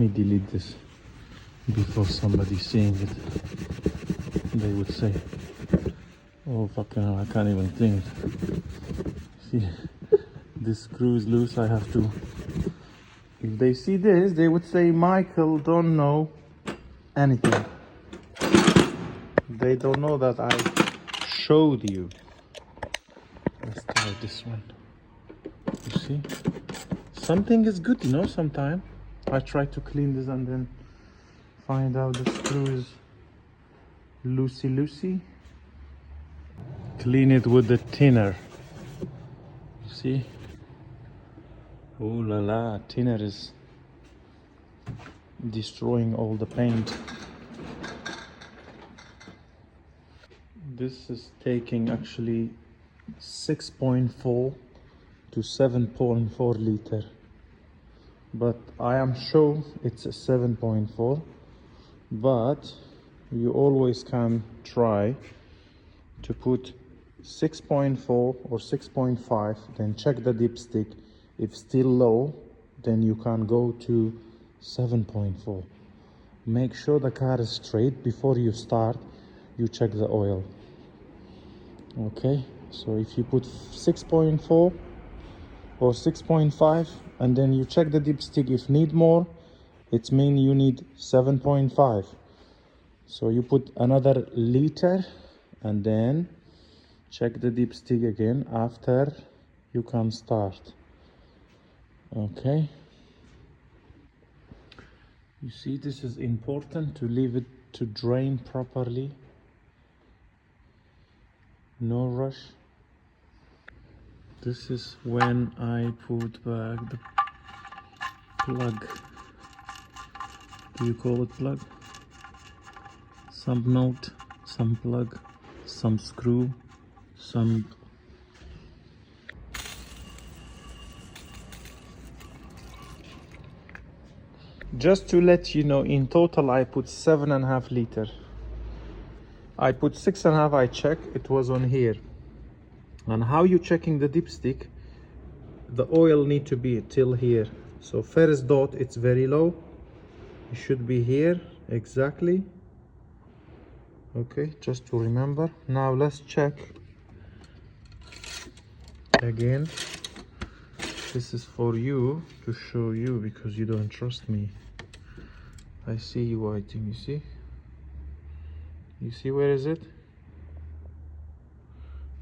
delete this before somebody seeing it. They would say, oh fucking hell, I can't even think. See, this screw is loose. I have to, if they see this, they would say, Michael don't know anything. They don't know that I showed you. Let's try this one. You see? Something is good, you know, sometimes. I try to clean this and then find out the screw is loosey. Clean it with the thinner. You see? Oh la la, thinner is destroying all the paint. This is taking actually 6.4 to 7.4 liter, but I am sure it's a 7.4, but you always can try to put 6.4 or 6.5, then check the dipstick. If still low, then you can go to 7.4. Make sure the car is straight before you start. You check the oil. Okay, so if you put 6.4 or 6.5 and then you check the dipstick, if need more, it means you need 7.5. So you put another liter and then check the dipstick again after you can start. Okay, you see, this is important to leave it to drain properly. No rush. This is when I put back the plug. Do you call it plug? Some nut, some plug, some screw, some. Just to let you know, in total I put 7.5 liter. I put 6.5, I check, it was on here. And how you checking the dipstick? The oil need to be till here. So first dot, it's very low. It should be here, exactly. Okay, just to remember. Now let's check again. This is for you, to show you, because you don't trust me. I see you waiting, you see? You see where is it?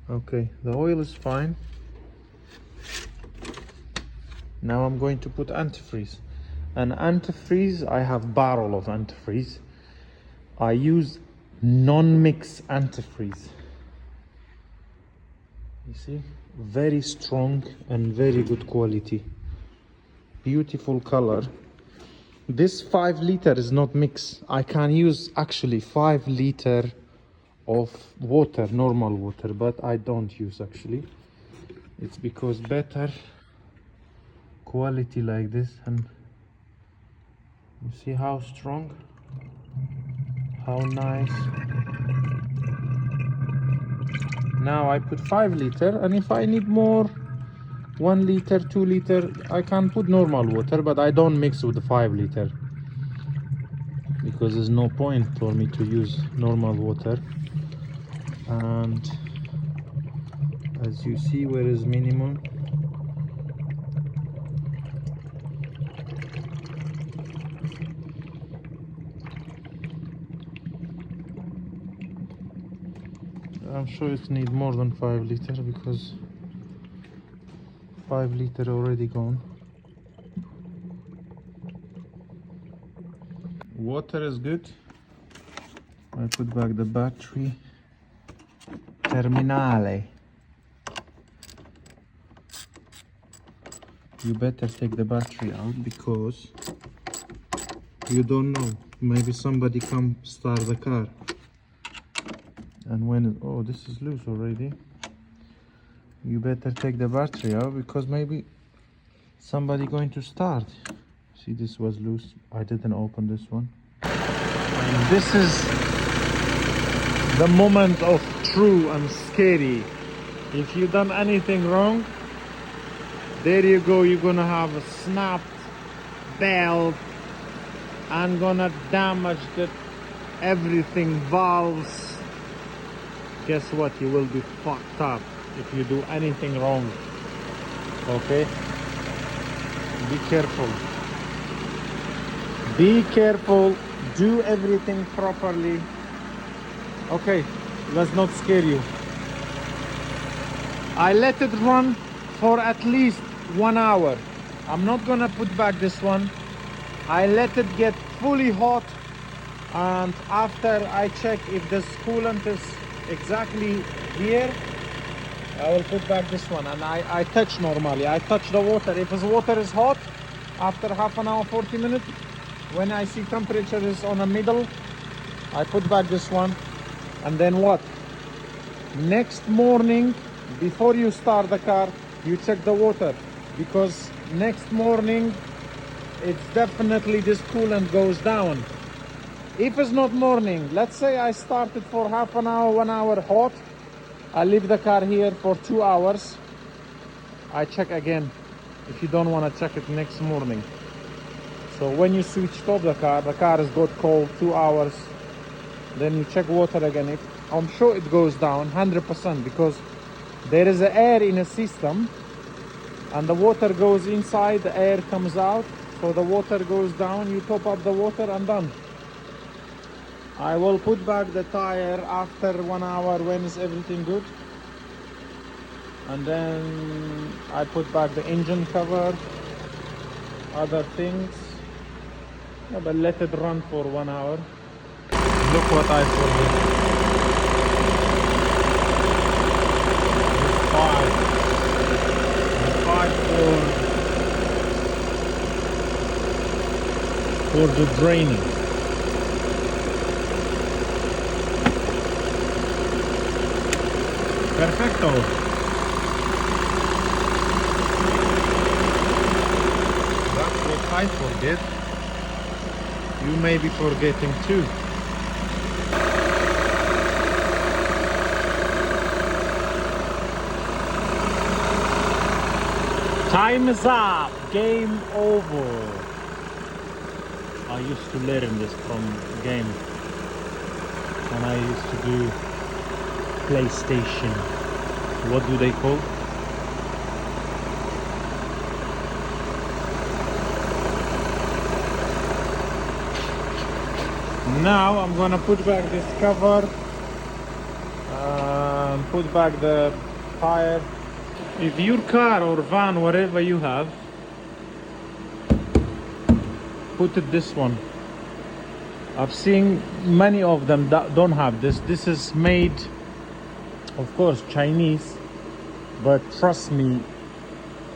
Okay, the oil is fine. Now I'm going to put antifreeze. And antifreeze, I have barrel of antifreeze. I use non-mix antifreeze. You see, very strong and very good quality, beautiful color. This 5 liter is not mixed. I can use actually 5 liter of water, normal water, but I don't use actually. It's because better quality like this. And you see how strong, how nice. Now I put 5 liter, and if I need more, 1 liter, 2 liter, I can put normal water, but I don't mix with the 5 liter because there's no point for me to use normal water. And as you see, where is minimum, I'm sure it needs more than 5 liter because 5 liter already gone. Water is good. I put back the battery. Terminale. You better take the battery out because you don't know. Maybe somebody come start the car. And when oh, this is loose already. You better take the battery out because maybe somebody going to start. See, this was loose. I didn't open this one. And this is the moment of true and scary. If you done anything wrong, there you go. You're gonna have a snapped belt and gonna damage everything, valves. Guess what? You will be fucked up if you do anything wrong. Okay? Be careful. Be careful. Do everything properly. Okay, let's not scare you. I let it run for at least 1 hour. I'm not gonna put back this one. I let it get fully hot, and after I check if the coolant is exactly here, I will put back this one. And I touch normally. I touch the water. If the water is hot, after half an hour, 40 minutes, when I see temperature is on the middle, I put back this one. And then what? Next morning, before you start the car, you check the water, because next morning it's definitely this coolant goes down. If it's not morning, let's say I started for half an hour, 1 hour hot, I leave the car here for 2 hours, I check again if you don't want to check it next morning. So when you switch off the car has got cold 2 hours, then you check water again. I'm sure it goes down 100%, because there is air in a system and the water goes inside, the air comes out, so the water goes down, you top up the water and done. I will put back the tire after 1 hour when is everything good, and then I put back the engine cover, other things. Yeah, but let it run for 1 hour. Look what I forgot. The pipe for the draining. Perfecto. That's what I forget. You may be forgetting too. Time is up. Game over. I used to learn this from game when I used to do PlayStation. What do they call? Now I'm gonna put back this cover and put back the tire. If your car or van, whatever you have, put it this one. I've seen many of them that don't have this. This is made, of course, Chinese, but trust me,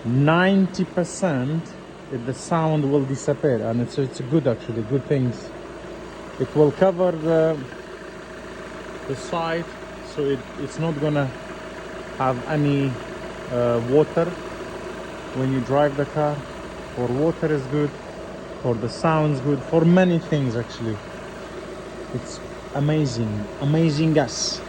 90% the sound will disappear, and it's good, actually good things. It will cover the side, so it's not gonna have any water when you drive the car. For water is good, for the sound's good, for many things actually. It's amazing gas.